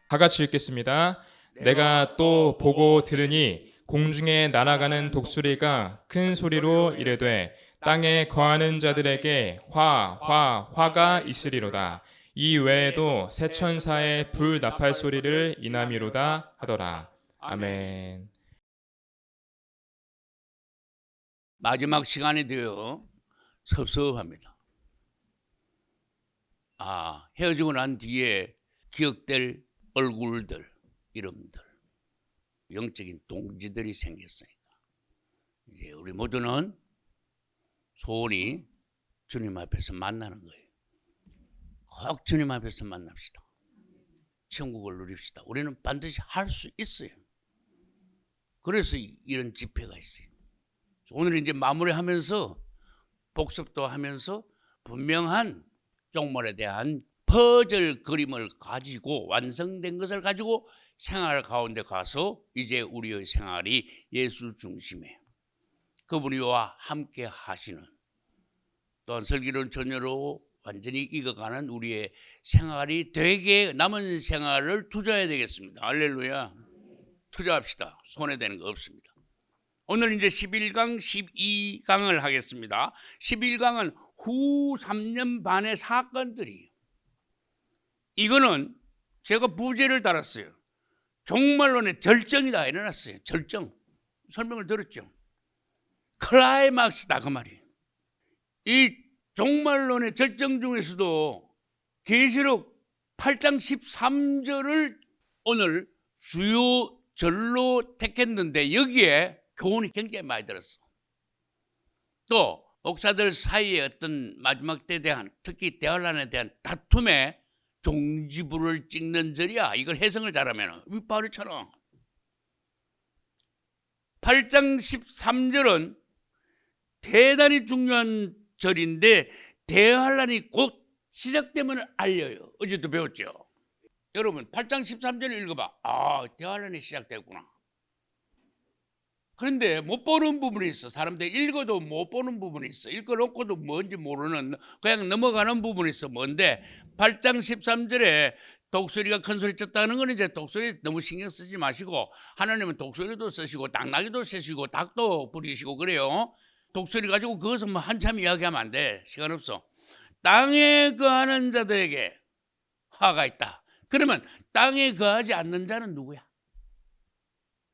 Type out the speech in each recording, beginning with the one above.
다 같이 읽겠습니다. 내가 또 보고 들으니 공중에 날아가는 독수리가 큰 소리로 이르되 땅에 거하는 자들에게 화가 있으리로다. 이 외에도 새 천사의 불 나팔 소리를 인함이로다 하더라. 아멘. 마지막 시간이 되어 섭섭합니다. 헤어지고 난 뒤에 기억될 얼굴들, 이름들, 영적인 동지들이 생겼으니까 이제 우리 모두는 소원이 주님 앞에서 만나는 거예요. 꼭 주님 앞에서 만납시다. 천국을 누립시다. 우리는 반드시 할 수 있어요. 그래서 이런 집회가 있어요. 오늘 이제 마무리하면서 복습도 하면서 분명한 종말에 대한 퍼즐 그림을 가지고 완성된 것을 가지고 생활 가운데 가서 이제 우리의 생활이 예수 중심에 그분이와 함께 하시는 또한 슬기로운 전혀로 완전히 익어가는 우리의 생활이 되게 남은 생활을 투자해야 되겠습니다. 할렐루야. 투자합시다. 손해되는 거 없습니다. 오늘 이제 11강, 12강을 하겠습니다. 11강은 후 3년 반의 사건들이에요. 이거는 제가 부제를 달았어요. 종말론의 절정이다 일어났어요. 절정. 설명을 들었죠. 클라이막스다 그 말이에요. 이 종말론의 절정 중에서도 계시록 8장 13절을 오늘 주요 절로 택했는데 여기에 교훈이 굉장히 많이 들었어. 또 목사들 사이에 어떤 마지막 때에 대한 특히 대환란에 대한 다툼에 종지부를 찍는 절이야. 이걸 해석을 잘하면 윗바리처럼 8장 13절은 대단히 중요한 절인데 대환란이 곧 시작되면 알려요. 어제도 배웠죠. 여러분 8장 13절을 읽어봐. 대환란이 시작됐구나. 그런데 못 보는 부분이 있어. 사람들이 읽어도 못 보는 부분이 있어. 읽어놓고도 뭔지 모르는 그냥 넘어가는 부분이 있어. 뭔데 8장 13절에 독수리가 큰 소리 쳤다는 건 이제 독수리 너무 신경 쓰지 마시고 하나님은 독수리도 쓰시고 당나귀도 쓰시고 닭도 부리시고 그래요. 독수리 가지고 그것은 뭐 한참 이야기하면 안 돼. 시간 없어. 땅에 거하는 자들에게 화가 있다. 그러면 땅에 거하지 않는 자는 누구야?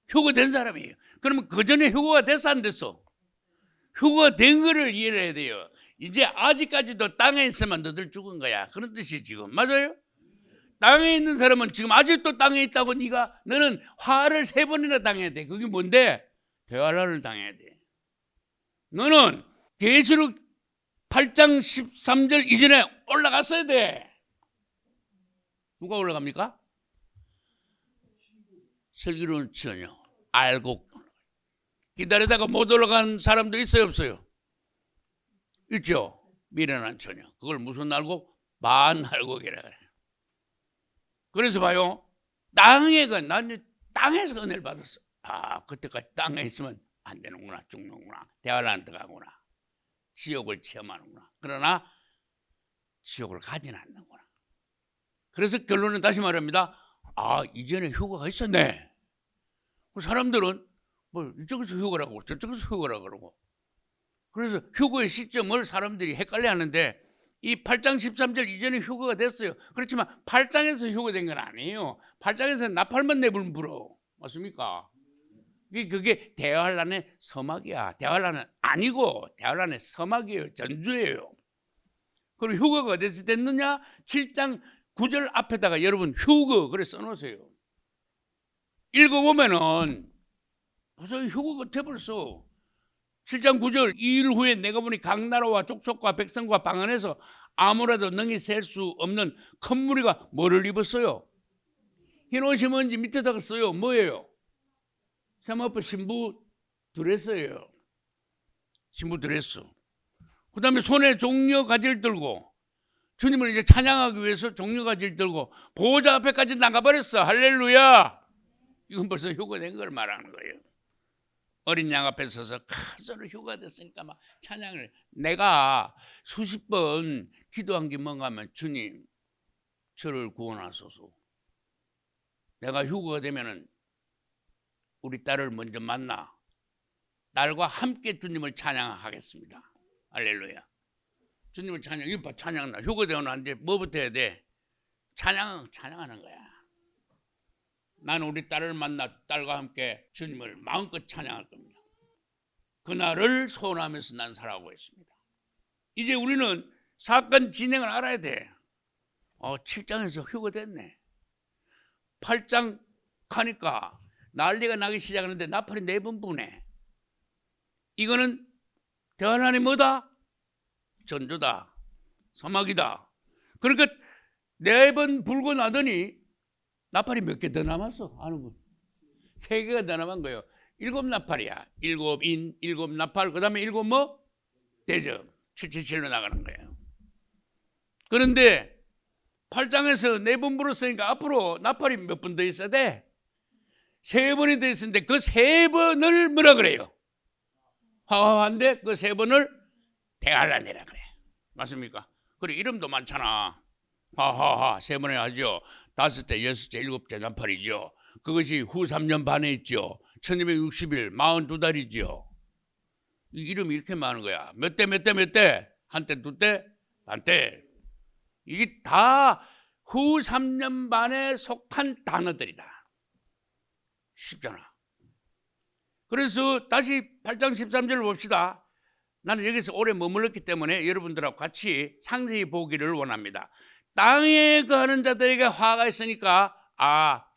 휴거된 사람이에요. 그러면 그 전에 휴거가 됐어 안 됐어? 휴거가 된 거를 이해해야 돼요. 이제 아직까지도 땅에 있으면 너들 죽은 거야. 그런 뜻이 지금 맞아요? 땅에 있는 사람은 지금 아직도 땅에 있다고 너는 화를 3번이나 당해야 돼. 그게 뭔데? 대환란을 당해야 돼. 너는 계시록 8장 13절 이전에 올라갔어야 돼. 누가 올라갑니까? 슬기로운 처녀. 알고 기다리다가 못 올라간 사람도 있어요 없어요? 있죠. 미련한 처녀. 그걸 무슨 알고? 반알곡이라 그래. 그래서 봐요. 나는 땅에서 은혜를 받았어. 그때까지 땅에 있으면 안 되는구나. 죽는구나. 대환란 들어가구나. 지옥을 체험하는구나. 그러나 지옥을 가지는 않는구나. 그래서 결론은 다시 말합니다. 이전에 휴거가 있었네. 사람들은 뭐 이쪽에서 휴거라고 저쪽에서 휴거라고 그러고 그래서 휴거의 시점을 사람들이 헷갈려 하는데 이 8장 13절 이전에 휴거가 됐어요. 그렇지만 8장에서 휴거된 건 아니에요. 8장에서 나팔만 내불면 불어. 맞습니까? 그게 대환란의 서막이야. 대환란은 아니고 대환란의 서막이에요. 전주예요. 그리고 휴거가 어디서 됐느냐? 7장 9절 앞에다가 여러분 휴거 그래 써놓으세요. 읽어보면은 벌써 휴거가 돼버렸어. 7장 9절 2일 후에 내가 보니 각 나라와 족속과 백성과 방 안에서 아무라도 능히 셀 수 없는 큰 무리가 뭐를 입었어요? 흰 옷이 뭔지 밑에다가 써요. 뭐예요? 세마포 신부 드레스예요. 신부 드레스. 그 다음에 손에 종려 가지를 들고 주님을 이제 찬양하기 위해서 종려 가지를 들고 보호자 앞에까지 나가버렸어. 할렐루야. 이건 벌써 휴거된 걸 말하는 거예요. 어린 양 앞에 서서 큰 소리로 휴가 됐으니까 막 찬양을 내가 수십 번 기도한 게 뭔가 하면 주님 저를 구원하소서. 내가 휴거가 되면은 우리 딸을 먼저 만나 딸과 함께 주님을 찬양하겠습니다. 할렐루야. 주님을 찬양. 이거 봐, 찬양나. 휴거되면 안 돼. 뭐부터 해야 돼? 찬양하는 거야. 나는 우리 딸을 만나 딸과 함께 주님을 마음껏 찬양할 겁니다. 그날을 소원하면서 난 살아가고 있습니다. 이제 우리는 사건 진행을 알아야 돼. 7장에서 휴거됐네. 8장 가니까 난리가 나기 시작하는데 나팔이 4번 부네. 이거는 대환란이 뭐다? 전조다. 사막이다. 그러니까 4번 불고 나더니 나팔이 몇 개 더 남았어? 아는 분? 3개가 더 남은 거예요. 7 나팔이야. 7인, 7 나팔, 그 다음에 7 뭐? 대접. 777로 나가는 거예요. 그런데 8장에서 4번 불었으니까 앞으로 나팔이 몇 번 더 있어야 돼? 3번이 더 있었는데 그 3번을 뭐라 그래요? 화화한데 그 3번을 대할란이라 그래. 맞습니까? 그리고 이름도 많잖아. 하하하 3번에 하죠. 5째, 6째, 7째 나팔이죠. 그것이 후 3년 반에 있죠. 1260일 42달이죠. 이름이 이렇게 많은 거야. 몇 대, 몇 대, 몇 대? 한때, 두대, 한때. 이게 다 후 3년 반에 속한 단어들이다. 쉽잖아. 그래서 다시 8장 13절을 봅시다. 나는 여기서 오래 머물렀기 때문에 여러분들하고 같이 상세히 보기를 원합니다. 땅에 거하는 자들에게 화가 있으니까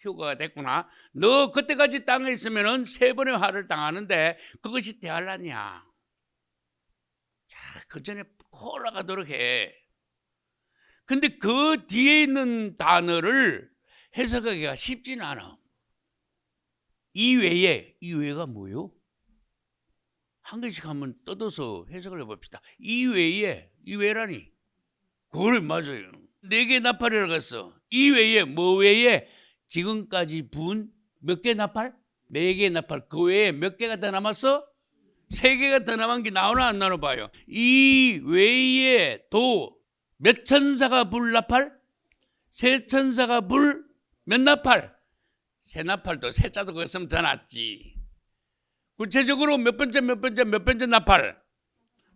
휴거가 됐구나. 너 그때까지 땅에 있으면은 3번의 화를 당하는데 그것이 대환란이야. 자, 그 전에 올라가도록 해. 근데 그 뒤에 있는 단어를 해석하기가 쉽지는 않아. 이외가 뭐요? 한 개씩 한번 뜯어서 해석을 해봅시다. 이외라니. 그걸 맞아요. 4개 나팔이라고 했어. 이외에 뭐 외에 지금까지 분 몇 개 나팔? 4개 나팔. 그 외에 몇 개가 더 남았어? 3개가 더 남은 게 나오나 안 나오나 봐요. 이 외에 또 몇 천사가 불 나팔? 3 천사가 불 몇 나팔? 3 나팔도 3자도 거기 있으면 더 낫지. 구체적으로 몇 번째 나팔?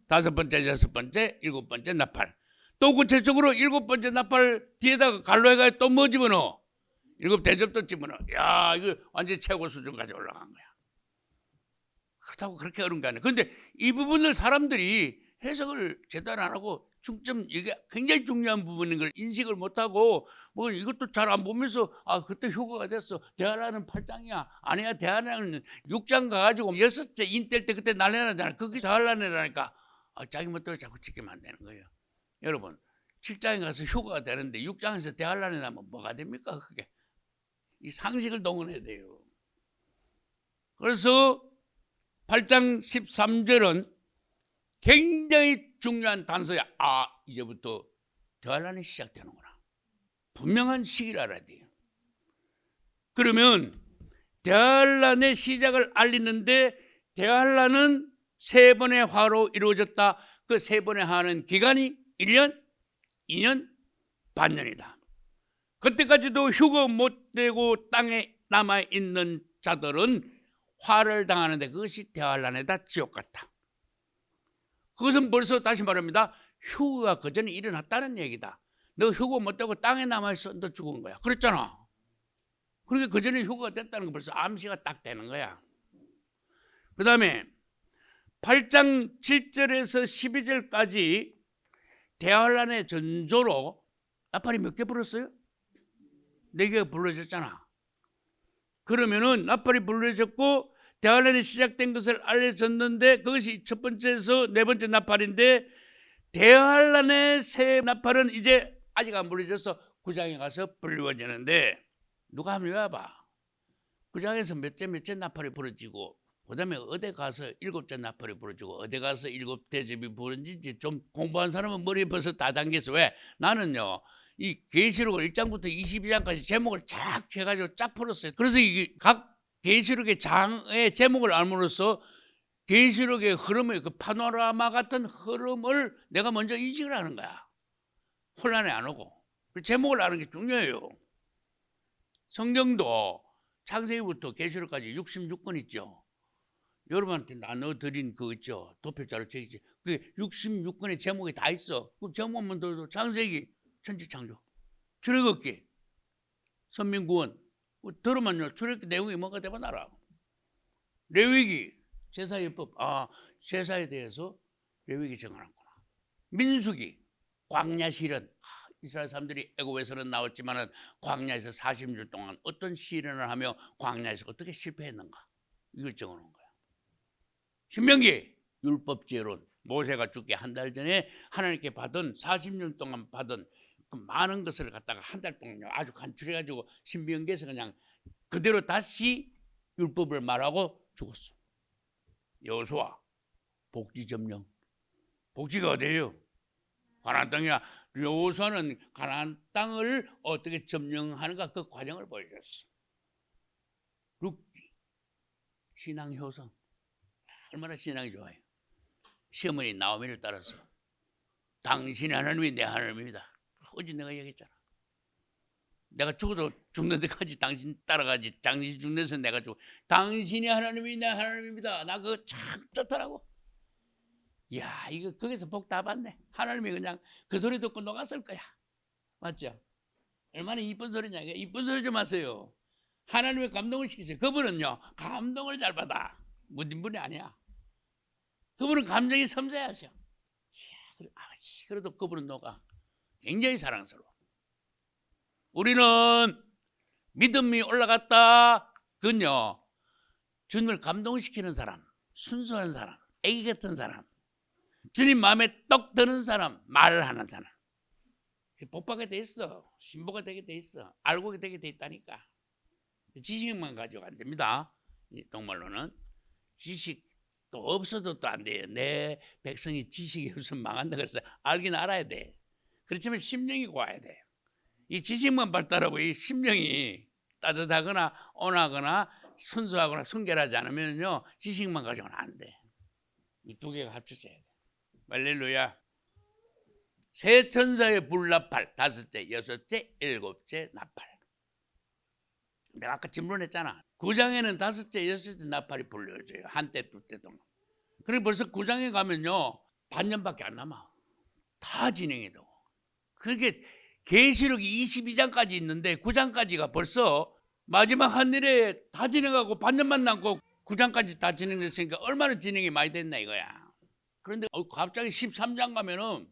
5번째, 6번째, 7번째 나팔. 또 구체적으로 7번째 나팔 뒤에다가 갈로 해가 또 뭐 집어넣어? 7 대접도 집어넣어. 야, 이거 완전 최고 수준까지 올라간 거야. 그렇다고 그렇게 어려운 게 아니야. 그런데 이 부분을 사람들이 해석을 제대로 안 하고 중점, 이게 굉장히 중요한 부분인 걸 인식을 못하고 뭐 이것도 잘 안 보면서 그때 휴거가 됐어. 대환란은 8장이야. 아니야, 대환란은 6장 가가지고 6째 인뗄 때 그때 난리 나잖아. 그게 대환란이라니까. 자기 멋대로 자꾸 지키면 안 되는 거예요. 여러분 7장에 가서 휴거가 되는데 6장에서 대환란이 나면 뭐가 됩니까? 그게 이 상식을 동원해야 돼요. 그래서 8장 13절은 굉장히 중요한 단서야. 이제부터 대환란이 시작되는구나. 분명한 시기를 알아야 돼요. 그러면 대환란의 시작을 알리는데 대환란은 3번의 화로 이루어졌다. 그 3번의 화는 기간이 1년, 2년, 반년이다. 그때까지도 휴거 못 되고 땅에 남아있는 자들은 화를 당하는데 그것이 대환란에다 지옥 같다. 그것은 벌써 다시 말합니다. 휴거가 그 전에 일어났다는 얘기다. 너 휴거 못 되고 땅에 남아있어. 너 죽은 거야. 그랬잖아. 그러니까 그 전에 휴거가 됐다는 거 벌써 암시가 딱 되는 거야. 그 다음에 8장 7절에서 12절까지 대환란의 전조로 나팔이 몇 개 불었어요? 4개가 불러졌잖아. 그러면은 나팔이 불러졌고 대환란이 시작된 것을 알려졌는데 그것이 첫 번째에서 4번째 나팔인데 대환란의 새 나팔은 이제 아직 안 불려져서 9장에 가서 불려지는데 누가 한번 외워봐. 9장에서 몇째 나팔이 불어지고 그 다음에 어디 가서 7째 나팔이 불어지고 어디 가서 7대접이 불어지는지 좀 공부한 사람은 머리에 벌써 다 당겼어. 왜? 나는요 이 계시록 1장부터 22장까지 제목을 쫙 해가지고 쫙 풀었어요. 그래서 이게 각 계시록의 장의 제목을 알므로써 계시록의 흐름의 그 파노라마 같은 흐름을 내가 먼저 인식을 하는 거야. 혼란이 안 오고. 제목을 아는 게 중요해요. 성경도 창세기부터 계시록까지 66권 있죠. 여러분한테 나눠드린 그 있죠. 도표자로 책이지. 그게 66권의 제목이 다 있어. 그 제목만 들어도 창세기, 천지창조, 출애굽기, 선민구원. 들으면요, 출애굽기 내용이 뭔가 대박 알아. 레위기, 제사예법. 제사에 대해서 레위기 정하는구나. 민수기, 광야 시련. 이스라엘 사람들이 애굽에서는 나왔지만은 광야에서 40년 동안 어떤 시련을 하며 광야에서 어떻게 실패했는가. 이걸 적어놓은 거야. 신명기, 율법제론. 모세가 죽기 한 달 전에 하나님께 받은 40년 동안 받은 그 많은 것을 갖다가 한 달 동안 아주 간추려가지고 신명기에서 그냥 그대로 다시 율법을 말하고 죽었어. 여호수아, 복지 점령. 복지가 어디예요? 가나안 땅이야. 여호수아는 가나안 땅을 어떻게 점령하는가 그 과정을 보여줬어. 룻기, 신앙 효성. 얼마나 신앙이 좋아요. 시어머니 나오미를 따라서 당신의 하나님이 내 하나님입니다. 어제 내가 얘기했잖아. 내가 죽어도 죽는 데까지 당신 따라가지. 당신 죽는 데서 내가 죽어. 당신의 하나님이 내 하나님입니다. 나 그거 참 좋더라고. 이야, 이거 거기서 복 다 받네. 하나님이 그냥 그 소리 듣고 녹았을 거야. 맞죠? 얼마나 이쁜 소리냐. 이쁜 소리 좀 하세요. 하나님의 감동을 시키세요. 그분은요, 감동을 잘 받아. 무딘 분이 아니야. 그분은 감정이 섬세하셔. 이야, 아버지, 그래도 그분은 녹아. 굉장히 사랑스러워. 우리는 믿음이 올라갔다. 그건요, 주님을 감동시키는 사람, 순수한 사람, 애기 같은 사람, 주님 마음에 떡 드는 사람, 말을 하는 사람. 복받게 돼 있어. 신보가 되게 돼 있어. 알고 되게 돼 있다니까. 지식만 가지고 안 됩니다. 정말로는 지식도 없어도 또 안 돼요. 내 백성이 지식이 없으면 망한다 그래서 알긴 알아야 돼. 그렇지만 심령이 고와야 돼. 이 지식만 발달하고 이 심령이 따뜻하거나 온화하거나 순수하거나 순결하지 않으면요, 지식만 가지고는 안 돼. 이 두 개가 합쳐져야 돼. 할렐루야. 세 천사의 불나팔, 다섯째, 여섯째, 일곱째 나팔. 내가 아까 질문했잖아. 9장에는 다섯째, 여섯째 나팔이 불려져요. 한때, 두때 동안. 그리고 벌써 9장에 가면요, 반년밖에 안 남아. 다 진행이 되고. 그렇게 계시록이 22장까지 있는데 9장까지가 벌써 마지막 한 일에 다 진행하고 반년만 남고 9장까지 다 진행됐으니까 얼마나 진행이 많이 됐나 이거야. 그런데 갑자기 13장 가면은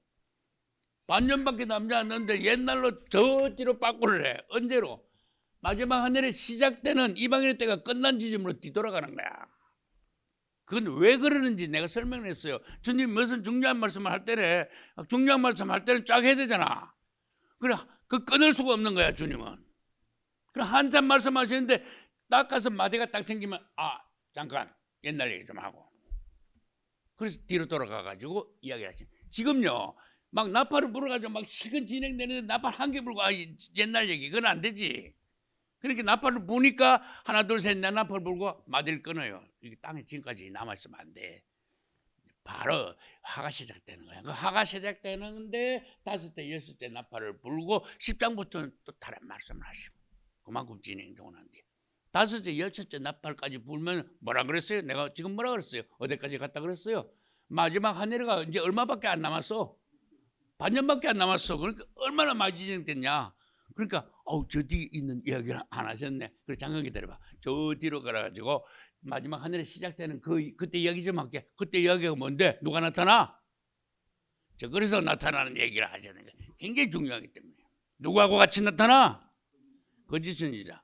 반년밖에 남지 않는데 옛날로 저 뒤로 빠꾸를 해. 언제로? 마지막 하늘에 시작되는 이방인의 때가 끝난 지점으로 뒤돌아가는 거야. 그건 왜 그러는지 내가 설명을 했어요. 주님 무슨 중요한 말씀을 할 때는 중요한 말씀 할 때는 쫙 해야 되잖아. 그래, 그 끊을 수가 없는 거야, 주님은. 그래, 한참 말씀하시는데 딱 가서 마디가 딱 생기면 잠깐 옛날 얘기 좀 하고. 그래서 뒤로 돌아가가지고 이야기를 하시죠. 지금요, 막 나팔을 불어가지고 막 실컷 진행되는데 나팔 한 개 불고 옛날 얘기 그건 안 되지. 그렇게 나팔을 부니까 하나 둘 셋 넷 나팔 불고 마디를 끊어요. 이게 땅에 지금까지 남아있으면 안 돼. 바로 화가 시작되는 거야. 그 화가 시작되는데 다섯째 여섯째 나팔을 불고 10장부터는 또 다른 말씀을 하시고 그만큼 진행되고 난 뒤에 다섯째 여섯째 나팔까지 불면 뭐라 그랬어요? 내가 지금 뭐라 그랬어요? 어디까지 갔다 그랬어요? 마지막 한 해가 이제 얼마밖에 안 남았어. 반년밖에 안 남았어. 그러니까 얼마나 많이 진행됐냐. 그러니까 저 뒤에 있는 이야기를 안 하셨네. 그래, 잠깐 기다려봐. 저 뒤로 가가지고 마지막 하늘에 시작되는 그때 이야기 좀 할게. 그때 이야기가 뭔데? 누가 나타나? 그래서 나타나는 얘기를 하시는 게 굉장히 중요하기 때문에. 누구하고 같이 나타나? 거짓 선지자.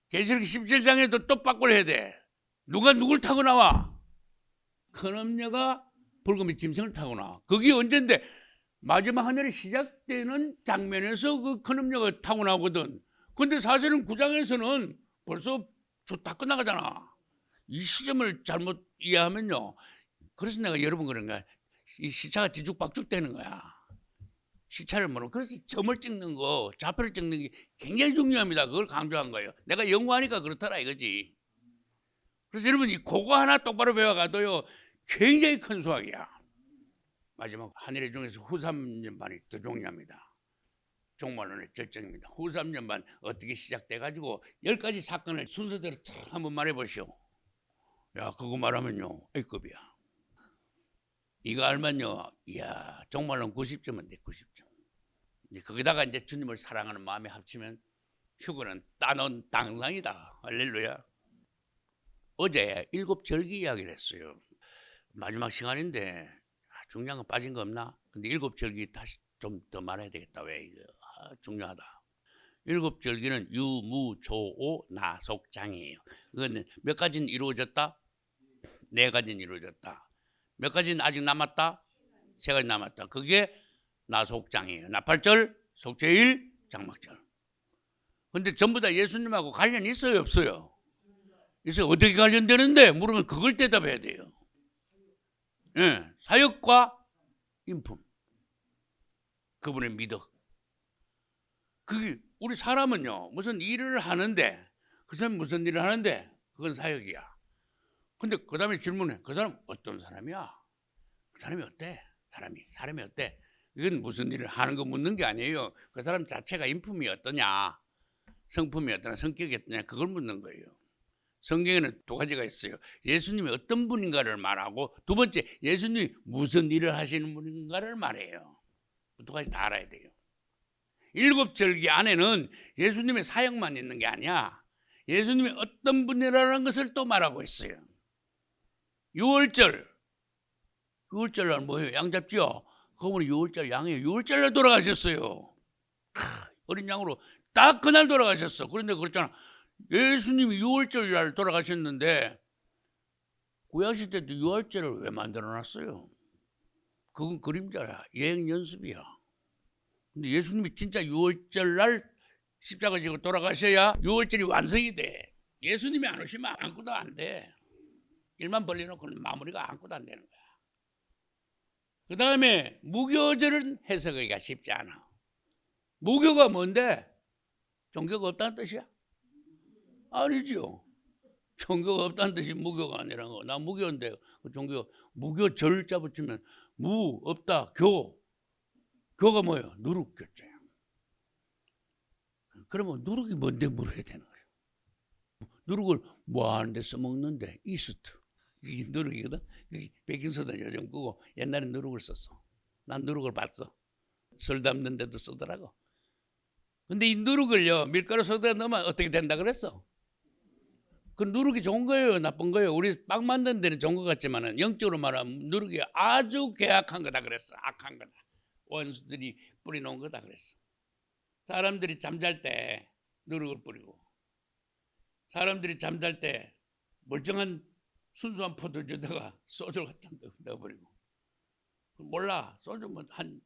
계시록 17장에도 또 빠꾸를 해야 돼. 누가 누굴 타고 나와? 큰 엄녀가 붉은빛 짐승을 타고 나와. 그게 언젠데? 마지막 하늘에 시작되는 장면에서 그 큰 엄녀가 타고 나오거든. 근데 사실은 9장에서는 벌써 다 끝나가잖아. 이 시점을 잘못 이해하면요. 그래서 내가 여러 번 그런 거야. 이 시차가 뒤죽박죽 되는 거야. 시차를 모르고. 그래서 점을 찍는 거, 좌표를 찍는 게 굉장히 중요합니다. 그걸 강조한 거예요. 내가 연구하니까 그렇더라 이거지. 그래서 여러분 그거 하나 똑바로 배워가도요. 굉장히 큰 수학이야. 마지막 한 일 중에서 후 3년 반이 더 중요합니다. 종말론의 절정입니다. 후 3년반 어떻게 시작돼가지고 10가지 사건을 순서대로 쫙 한번 말해보시오. 야, 그거 말하면요 A급이야. 이거 알면요, 이야, 종말론 90점은 돼, 90점. 거기다가 이제 주님을 사랑하는 마음에 합치면 휴거는 따놓은 당상이다. 할렐루야. 어제 7절기 이야기를 했어요. 마지막 시간인데 중요한 거 빠진 거 없나? 근데 7절기 다시 좀 더 말해야 되겠다. 왜 이거 중요하다. 7절기는 유무조오 나속장이에요. 이거는 몇 가지는 이루어졌다? 4가지는 이루어졌다. 몇 가지는 아직 남았다? 3가지 남았다. 그게 나속장이에요. 나팔절, 속죄일, 장막절. 근데 전부 다 예수님하고 관련이 있어요, 없어요? 있어요. 어떻게 관련되는데? 물으면 그걸 대답해야 돼요. 예, 사역과 인품. 그분의 미덕. 그게 우리 사람은요, 무슨 일을 하는데, 그 사람 무슨 일을 하는데, 그건 사역이야. 근데 그 다음에 질문해. 그 사람 어떤 사람이야? 그 사람이 어때? 사람이 어때? 이건 무슨 일을 하는 거 묻는 게 아니에요. 그 사람 자체가 인품이 어떠냐, 성품이 어떠냐, 성격이 어떠냐, 그걸 묻는 거예요. 성경에는 2가지가 있어요. 예수님이 어떤 분인가를 말하고, 두 번째, 예수님이 무슨 일을 하시는 분인가를 말해요. 2가지 다 알아야 돼요. 7절기 안에는 예수님의 사역만 있는 게 아니야. 예수님이 어떤 분이라는 것을 또 말하고 있어요. 6월절 날 뭐예요? 양 잡지요? 그분이 6월절 양이에요. 6월절 날 돌아가셨어요. 어린 양으로 딱 그날 돌아가셨어. 그런데 그렇잖아. 예수님이 6월절 날 돌아가셨는데 구약시대 때도 6월절을 왜 만들어놨어요? 그건 그림자야. 여행 연습이야. 근데 예수님이 진짜 6월절 날 십자가 지고 돌아가셔야 6월절이 완성이 돼. 예수님이 안 오시면 아무것도 안 돼. 일만 벌려놓고는 마무리가 아무것도 안 되는 거야. 그 다음에 무교절은 해석하기가 쉽지 않아. 무교가 뭔데? 종교가 없다는 뜻이야? 아니죠. 종교가 없다는 뜻이 무교가 아니라는 거. 나 무교인데 그 종교 무교절자 붙이면 무 없다 교가 뭐예요? 누룩교자야. 그러면 누룩이 뭔데 물어야 되는 거예요. 누룩을 뭐 하는데 써먹는데? 이스트. 이게 누룩이거든. 베킹소다 요즘 그거 옛날에 누룩을 썼어. 난 누룩을 봤어. 술 담는 데도 쓰더라고. 근데 이 누룩을요 밀가루 소다에 넣으면 어떻게 된다 그랬어? 그 누룩이 좋은 거예요, 나쁜 거예요? 우리 빵 만드는 데는 좋은 것 같지만 영적으로 말하면 누룩이 아주 괴악한 거다 그랬어. 악한 거다. 원수들이 뿌려놓은 거다 그랬어. 사람들이 잠잘 때 누룩을 뿌리고, 사람들이 잠잘 때 멀쩡한 순수한 포도주에다가 소주 같은 거 넣어버리고. 몰라. 소주 한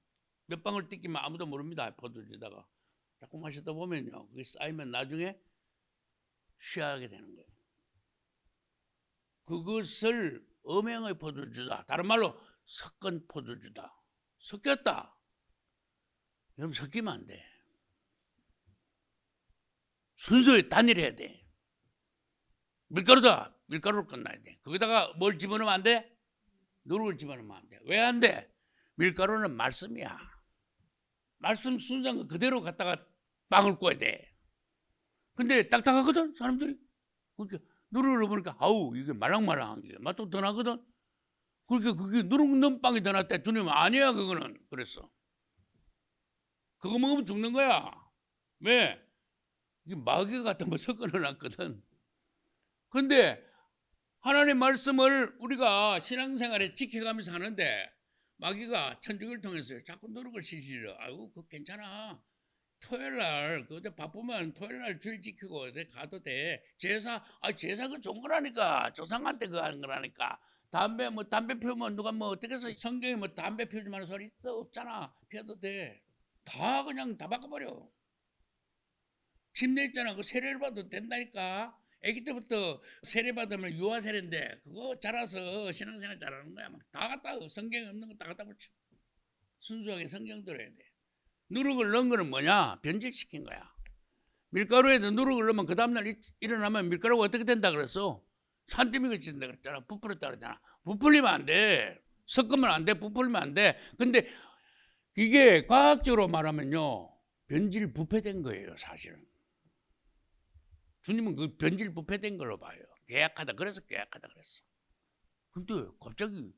몇 방울 띠기면 아무도 모릅니다. 포도주에다가 자꾸 마시다 보면요, 그게 쌓이면 나중에 취하게 되는 거예요. 그것을 음행의 포도주다. 다른 말로 섞은 포도주다. 섞였다. 여러분 섞이면 안 돼. 순수히 단일해야 돼. 밀가루다. 밀가루로 끝나야 돼. 거기다가 뭘 집어넣으면 안 돼? 누룩을 집어넣으면 안 돼. 왜 안 돼? 밀가루는 말씀이야. 말씀 순수한 거 그대로 갖다가 빵을 구워야 돼. 근데 딱딱하거든 사람들이. 그러니까 누룩을 넣으니까 아우 이게 말랑말랑한 게 맛도 더 나거든. 그러니까 그게 누룩 넣은 빵이 더 낫대. 주님은 아니야 그거는. 그랬어. 그거 먹으면 죽는 거야. 왜? 이게 마귀 같은 거 섞어 놨거든. 근데 하나님의 말씀을 우리가 신앙생활에 지켜가면서 하는데 마귀가 천직을 통해서 자꾸 누룩을 시키려. 아이고 그거 괜찮아. 토요일날 그때 바쁘면 토요일날 주일 지키고 가도 돼. 제사 그거 좋은 거라니까. 조상한테 그거 하는 거라니까. 담배 피우면 누가 뭐 어떻게 해서 성경에 뭐 담배 피우지 말라는 소리 있어? 없잖아. 피워도 돼. 다 그냥 다 바꿔버려. 침례 있잖아. 그 세례를 받아도 된다니까. 아기 때부터 세례 받으면 유아 세례인데 그거 자라서 신앙생활 잘하는 거야. 막 다 갖다 성경에 없는 거 다 갖다 붙여. 순수하게 성경 들어야 돼. 누룩을 넣은 거는 뭐냐? 변질시킨 거야. 밀가루에도 누룩을 넣으면 그 다음날 일어나면 밀가루가 어떻게 된다 그랬어? 산더미 같이 된다 그랬잖아. 부풀었다 그랬잖아. 부풀리면 안 돼. 섞으면 안 돼. 부풀리면 안 돼. 근데 이게 과학적으로 말하면요, 변질 부패된 거예요, 사실은. 주님은 그 변질 부패된 걸로 봐요. 계약하다 그래서 계약하다 그랬어. 근데 갑자기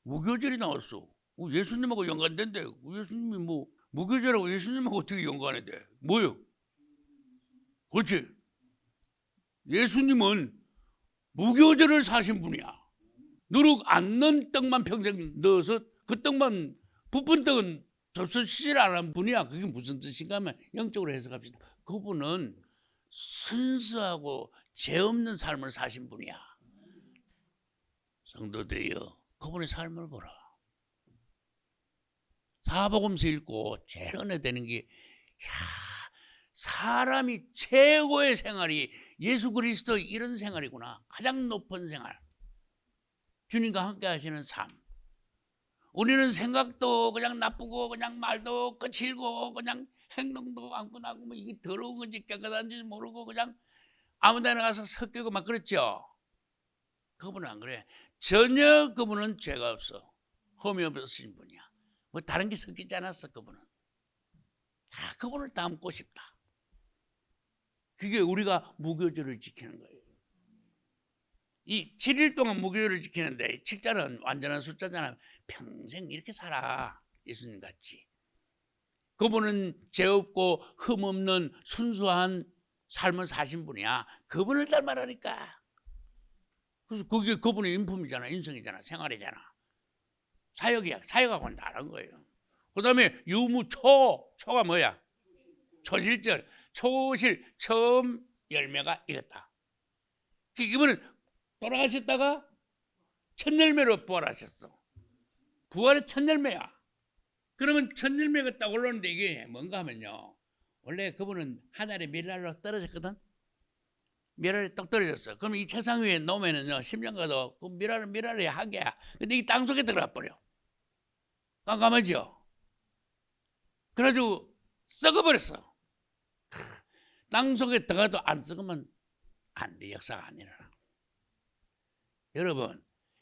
무교절이 나왔어. 예수님하고 연관된대. 예수님이 뭐 무교절하고 예수님하고 어떻게 연관이 돼? 뭐요? 그렇지. 예수님은 무교절을 사신 분이야. 누룩 안 넣은 떡만 평생 넣어서 그 떡만 부푼 떡은 접수시질 않은 분이야. 그게 무슨 뜻인가 하면 영적으로 해석합시다. 그분은 순수하고 죄 없는 삶을 사신 분이야. 성도들이여, 그분의 삶을 보라. 사복음서 읽고 제일 은혜되는 게 사람이 최고의 생활이 예수 그리스도 이런 생활이구나. 가장 높은 생활. 주님과 함께 하시는 삶. 우리는 생각도 그냥 나쁘고 그냥 말도 거칠고 그냥 행동도 안끈하고 뭐 이게 더러운 건지 깨끗한지 모르고 그냥 아무 데나 가서 섞이고 막 그랬죠. 그분은 안 그래. 전혀 그분은 죄가 없어. 흠이 없으신 분이야. 뭐 다른 게 섞이지 않았어. 그분은. 다 그분을 닮고 싶다. 그게 우리가 무교절을 지키는 거예요. 이 7일 동안 무교절을 지키는데 7자는 완전한 숫자잖아요. 평생 이렇게 살아. 예수님 같이. 그분은 죄 없고 흠 없는 순수한 삶을 사신 분이야. 그분을 닮아라니까. 그래서 그게 그분의 인품이잖아. 인성이잖아. 생활이잖아. 사역이야. 사역하고는 다른 거예요. 그 다음에 유무초가 뭐야? 초실절. 초실 처음 열매가 익었다. 이분은 돌아가셨다가 첫 열매로 부활하셨어. 부활의 첫 열매야. 그러면 첫 열매가 딱 올라오는데 이게 뭔가 하면요. 원래 그분은 하늘에 밀랄로 떨어졌거든. 밀알이 떡 떨어졌어. 그럼 이 세상 위에 놓으면은요, 10년 가도 그 밀알이 한 개야. 근데 이 땅 속에 들어가 버려. 깜깜하죠? 그래가지고 썩어버렸어. 땅 속에 들어가도 안 썩으면 안 돼. 역사가 안 일어나.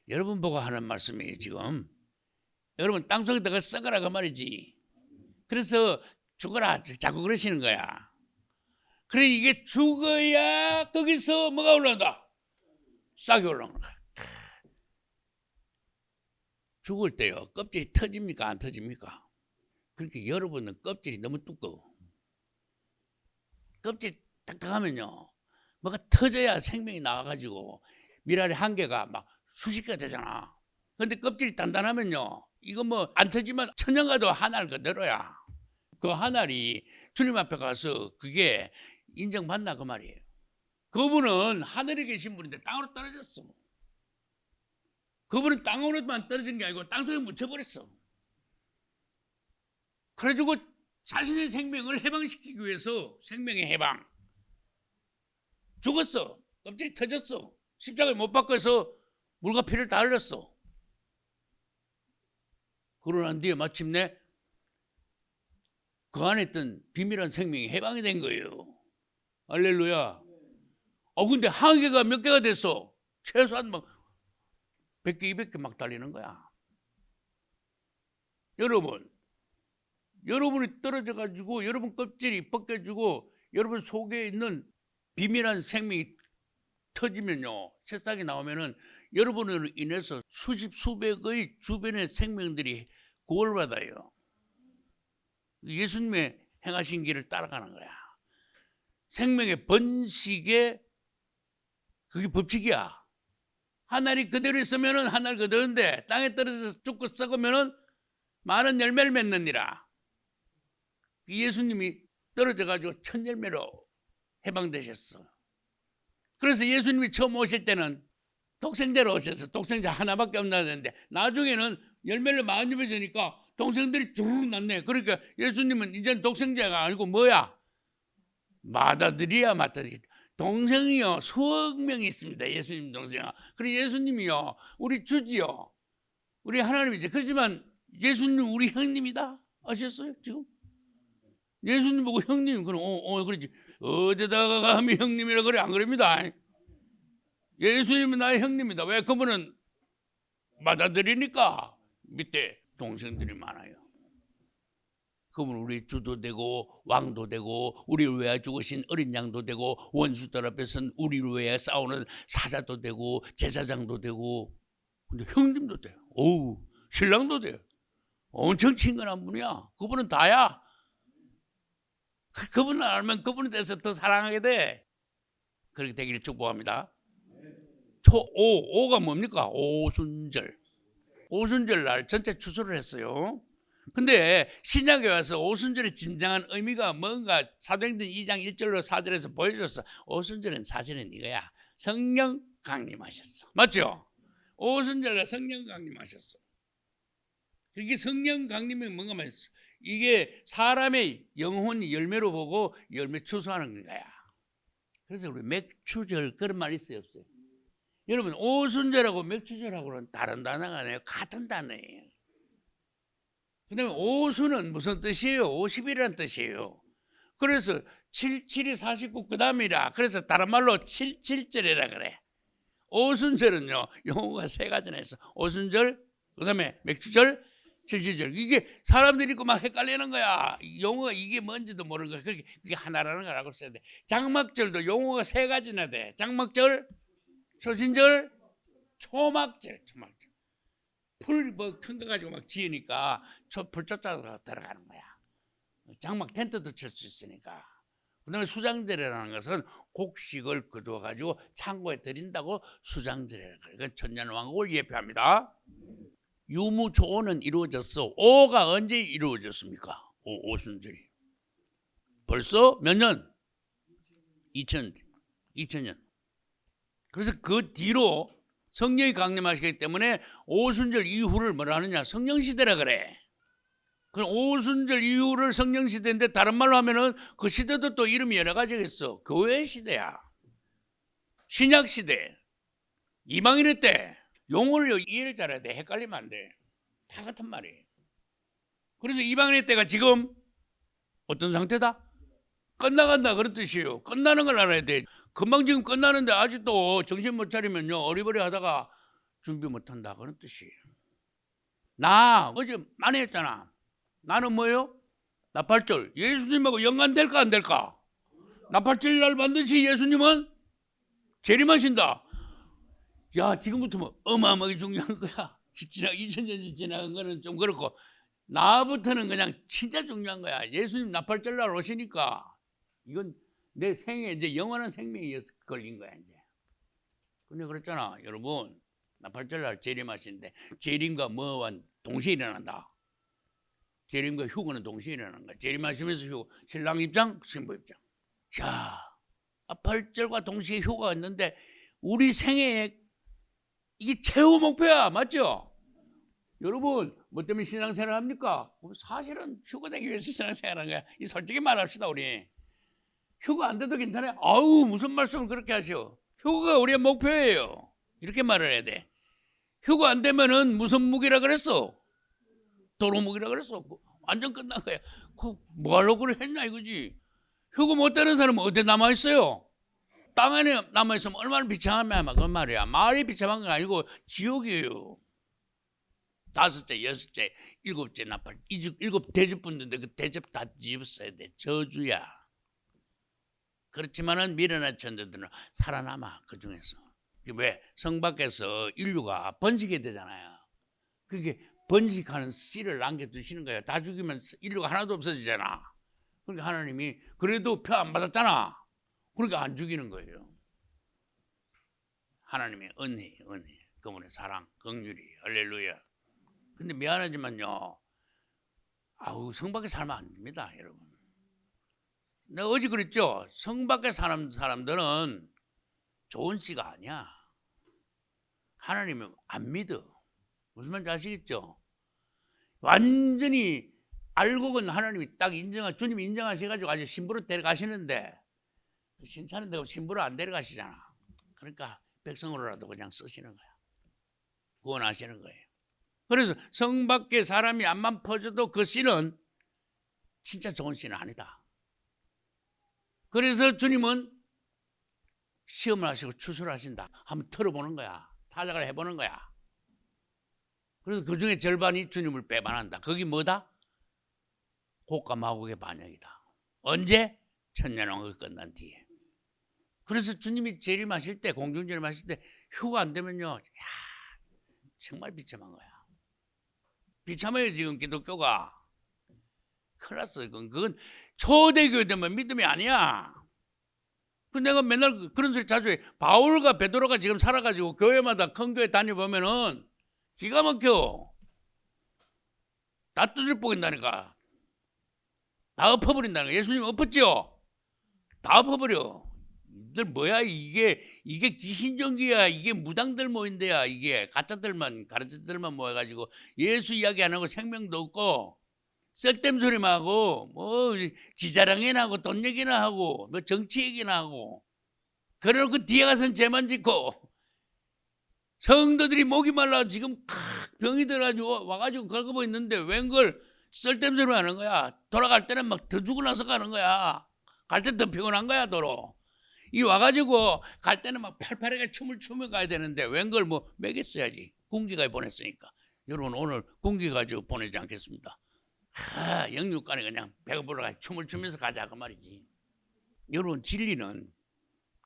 여러분 보고 하는 말씀이에요, 지금. 여러분 땅 속에 들어가 썩어라 그 말이지. 그래서 죽어라 자꾸 그러시는 거야. 그래 이게 죽어야 거기서 뭐가 올라온다? 싹이 올라오는 거야. 죽을 때요 껍질이 터집니까 안 터집니까? 그렇게 여러분은 껍질이 너무 두꺼워. 껍질이 딱딱하면요 뭐가 터져야 생명이 나와가지고 밀알의 한 개가 막 수십 개가 되잖아. 근데 껍질이 단단하면요 이거 뭐 안 터지면 천년 가도 한 알 그대로야. 그 한 알이 주님 앞에 가서 그게 인정받나 그 말이에요. 그분은 하늘에 계신 분인데 땅으로 떨어졌어. 그분은 땅으로만 떨어진 게 아니고 땅속에 묻혀버렸어. 그래가지고 자신의 생명을 해방시키기 위해서 생명의 해방 죽었어. 껍질이 터졌어. 십자가에 못 박혀서 물과 피를 다 흘렸어. 그러고 난 뒤에 마침내 그 안에 있던 비밀한 생명이 해방이 된 거예요. 할렐루야. 근데 한 개가 몇 개가 됐어? 최소한 막 100개, 200개 막 달리는 거야. 여러분이 떨어져가지고 여러분 껍질이 벗겨지고 여러분 속에 있는 비밀한 생명이 터지면요. 새싹이 나오면은 여러분으로 인해서 수십, 수백의 주변의 생명들이 구원받아요. 예수님의 행하신 길을 따라가는 거야. 생명의 번식의 그게 법칙이야. 한 알이 그대로 있으면은 한 알 그대로인데 땅에 떨어져서 죽고 썩으면은 많은 열매를 맺느니라. 예수님이 떨어져가지고 첫 열매로 해방되셨어. 그래서 예수님이 처음 오실 때는 독생자로 오셨어. 독생자 하나밖에 없나는데 나중에는 열매를 많이 맺으니까 동생들이 주르륵 났네. 그러니까 예수님은 이제는 독생자가 아니고 뭐야? 맏아들이야, 맏아들. 동생이요 수억 명이 있습니다. 예수님 동생아. 그리고 예수님이요 우리 주지요. 우리 하나님이죠. 그렇지만 예수님 우리 형님이다. 아셨어요 지금? 예수님 보고 형님 그럼 그러지. 어디다가 감히 형님이라 그래 안 그럽니다. 예수님은 나의 형님이다. 왜? 그분은 맏아들이니까 밑에 동생들이 많아요. 그분 우리 주도 되고 왕도 되고 우리를 위하여 죽으신 어린 양도 되고 원수들 앞에서는 우리를 위하여 싸우는 사자도 되고 제사장도 되고 근데 형님도 돼요. 오우 신랑도 돼요. 엄청 친근한 분이야. 그분은 다야. 그분을 알면 그분에 대해서 더 사랑하게 돼. 그렇게 되기를 축복합니다. 오가 뭡니까? 오순절. 오순절 날 전체 추수를 했어요. 근데 신약에 와서 오순절의 진정한 의미가 뭔가 사도행전 2장 1절로 4절에서 보여줬어. 오순절은 사실은 이거야. 성령 강림하셨어. 맞죠? 오순절에 성령 강림하셨어. 그렇게 성령 강림이 뭔가 말했어. 이게 사람의 영혼이 열매로 보고 열매 추수하는 거야. 그래서 우리 맥추절 그런 말 있어요, 없어요? 여러분 오순절하고 맥추절하고는 다른 단어가 아니에요. 같은 단어예요. 그 다음에 오수는 무슨 뜻이에요? 50이라는 뜻이에요. 그래서 7이 49 그 다음이라. 그래서 다른 말로 77절이라 그래. 오순절은요 용어가 세 가지나 있어. 오순절, 그 다음에 맥추절, 칠칠절. 이게 사람들이 있고 막 헷갈리는 거야. 용어가 이게 뭔지도 모르는 거야. 그게 하나라는 걸 알고 있어야 돼. 장막절도 용어가 세 가지나 돼. 장막절, 초신절, 초막절. 풀 뭐 큰 거 가지고 막 지으니까 풀 쫓아가 들어가는 거야. 장막 텐트도 칠 수 있으니까. 그다음에 수장절이라는 것은 곡식을 거두어 가지고 창고에 들인다고 수장절이라는 거예요. 그건 천년왕국을 예표합니다. 유무초오는 이루어졌어. 오가 언제 이루어졌습니까? 오순절이. 벌써 몇 년? 2000년. 그래서 그 뒤로 성령이 강림하시기 때문에 오순절 이후를 뭐라 하느냐? 성령시대라 그래. 그럼 오순절 이후를 성령시대인데 다른 말로 하면은 그 시대도 또 이름이 여러 가지가 있어. 교회 시대야. 신약 시대. 이방인의 때. 용어를 이해를 잘해야 돼. 헷갈리면 안 돼. 다 같은 말이에요. 그래서 이방인의 때가 지금 어떤 상태다? 끝나간다 그런 뜻이에요. 끝나는 걸 알아야 돼. 금방 지금 끝나는데 아직도 정신 못 차리면요 어리버리 하다가 준비 못 한다 그런 뜻이에요. 나 어제 많이 했잖아. 나는 뭐예요? 나팔절. 예수님하고 연관될까 안 될까? 나팔절 날 반드시 예수님은 재림하신다. 야 지금부터 뭐 어마어마하게 중요한 거야. 2000년 지나간 거는 좀 그렇고 나부터는 그냥 진짜 중요한 거야. 예수님 나팔절 날 오시니까 이건 내 생에 이제 영원한 생명이 걸린 거야 이제. 근데 그랬잖아 여러분 나팔절 날 재림하시는데 재림과 뭐와 동시에 일어난다. 재림과 휴거는 동시에 일어나는 거야. 재림하시면서 휴거, 신랑 입장, 신부 입장. 자, 나팔절과 동시에 휴거가 있는데 우리 생애에 이게 최후 목표야, 맞죠? 여러분 뭐 때문에 신앙생활을 합니까? 사실은 휴거되기 위해서 신앙생활하는 거야. 이 솔직히 말합시다 우리. 휴가 안 돼도 괜찮아요. 아우 무슨 말씀을 그렇게 하셔. 휴가가 우리의 목표예요. 이렇게 말을 해야 돼. 휴가 안 되면은 무슨 무기라 그랬어? 도로 무기라 그랬어. 완전 끝난 거야. 뭐 하려고 했냐 이거지. 휴가 못 되는 사람은 어디 남아있어요? 땅 안에 남아있으면 얼마나 비참하면 그건 말이야. 마을이 비참한 건 아니고 지옥이에요. 5째, 6째, 7째 나팔. 7 대접 붙는데 그 대접 다 뒤집어써야 돼. 저주야. 그렇지만은 미련한 천들들은 살아남아 그 중에서. 왜? 성 밖에서 인류가 번식이 되잖아요. 그게 번식하는 씨를 남겨두시는 거예요. 다 죽이면 인류가 하나도 없어지잖아. 그러니까 하나님이 그래도 표 안 받았잖아. 그러니까 안 죽이는 거예요. 하나님의 은혜. 그분의 사랑, 긍휼이 할렐루야. 근데 미안하지만요. 아우 성 밖에 살면 안 됩니다, 여러분. 내가 어제 그랬죠. 성 밖에 사는 사람들은 좋은 씨가 아니야. 하나님은 안 믿어. 무슨 말인지 아시겠죠? 완전히 알고는 하나님이 딱 주님이 인정하셔가지고 아주 신부로 데려가시는데 신차는 데가 신부로 안 데려가시잖아. 그러니까 백성으로라도 그냥 쓰시는 거야. 구원하시는 거예요. 그래서 성 밖에 사람이 안만 퍼져도 그 씨는 진짜 좋은 씨는 아니다. 그래서 주님은 시험을 하시고 추수하신다. 한번 털어보는 거야. 타작을 해보는 거야. 그래서 그 중에 절반이 주님을 배반한다. 그게 뭐다? 고가 마곡의 반역이다. 언제? 천년왕국이 끝난 뒤에. 그래서 주님이 재림하실 때, 공중재림하실 때 휴가 안 되면요, 야, 정말 비참한 거야. 비참해요 지금 기독교가. 큰일 났어. 그건 초대교회 되면 믿음이 아니야. 내가 맨날 그런 소리 자주 해. 바울과 베드로가 지금 살아가지고 교회마다 큰 교회 다녀보면은 기가 막혀. 다 두들 뽀긴다니까. 다 엎어버린다는 거야. 예수님 엎었죠? 다 엎어버려. 이들 뭐야 이게 귀신전기야. 이게 무당들 모인데야. 이게 가짜들만 가르치들만 모여가지고 예수 이야기 안 하고 생명도 없고 쓸데없는 소리만 하고 뭐 지자랑이나 하고 돈 얘기나 하고 뭐 정치 얘기나 하고 그래놓고 뒤에 가서는 죄만 짓고 성도들이 목이 말라 지금 병이 들어가지고 와가지고 긁어보고 있는데 웬걸 쓸데없는 소리만 하는 거야. 돌아갈 때는 막 더 죽고 나서 가는 거야. 갈 때 더 피곤한 거야 도로. 이 와가지고 갈 때는 막 팔팔하게 춤을 추며 가야 되는데 웬걸 뭐 먹였어야지. 군기가 보냈으니까. 여러분 오늘 군기 가지고 보내지 않겠습니다. 영육간에 그냥 배고프러 가 춤을 추면서 가자 그 말이지. 여러분 진리는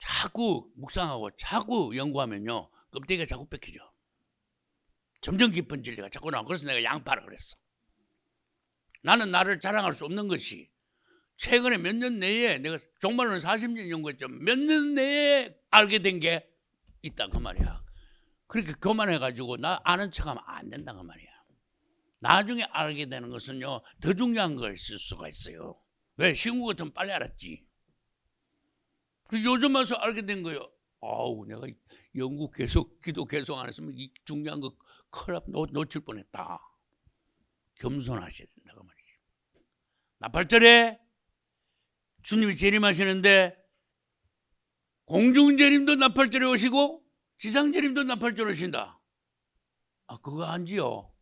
자꾸 묵상하고 자꾸 연구하면요 껍데기가 자꾸 뺏겨져. 점점 깊은 진리가 자꾸 나와. 그래서 내가 양파라 그랬어. 나는 나를 자랑할 수 없는 것이 최근에 몇 년 내에 내가 종말론 40년 연구했죠. 몇 년 내에 알게 된 게 있다 그 말이야. 그렇게 교만해가지고 나 아는 척하면 안 된다 그 말이야. 나중에 알게 되는 것은요 더 중요한 걸 쓸 수가 있어요. 왜? 신구 같으면 빨리 알았지. 요즘 와서 알게 된 거예요. 아우 내가 연구 계속 기도 계속 안 했으면 이 중요한 거 큰일 놓칠 뻔했다. 겸손하셔야 된다 그 말이지. 나팔절에 주님이 재림하시는데 공중재림도 나팔절에 오시고 지상재림도 나팔절에 오신다. 그거 안지요.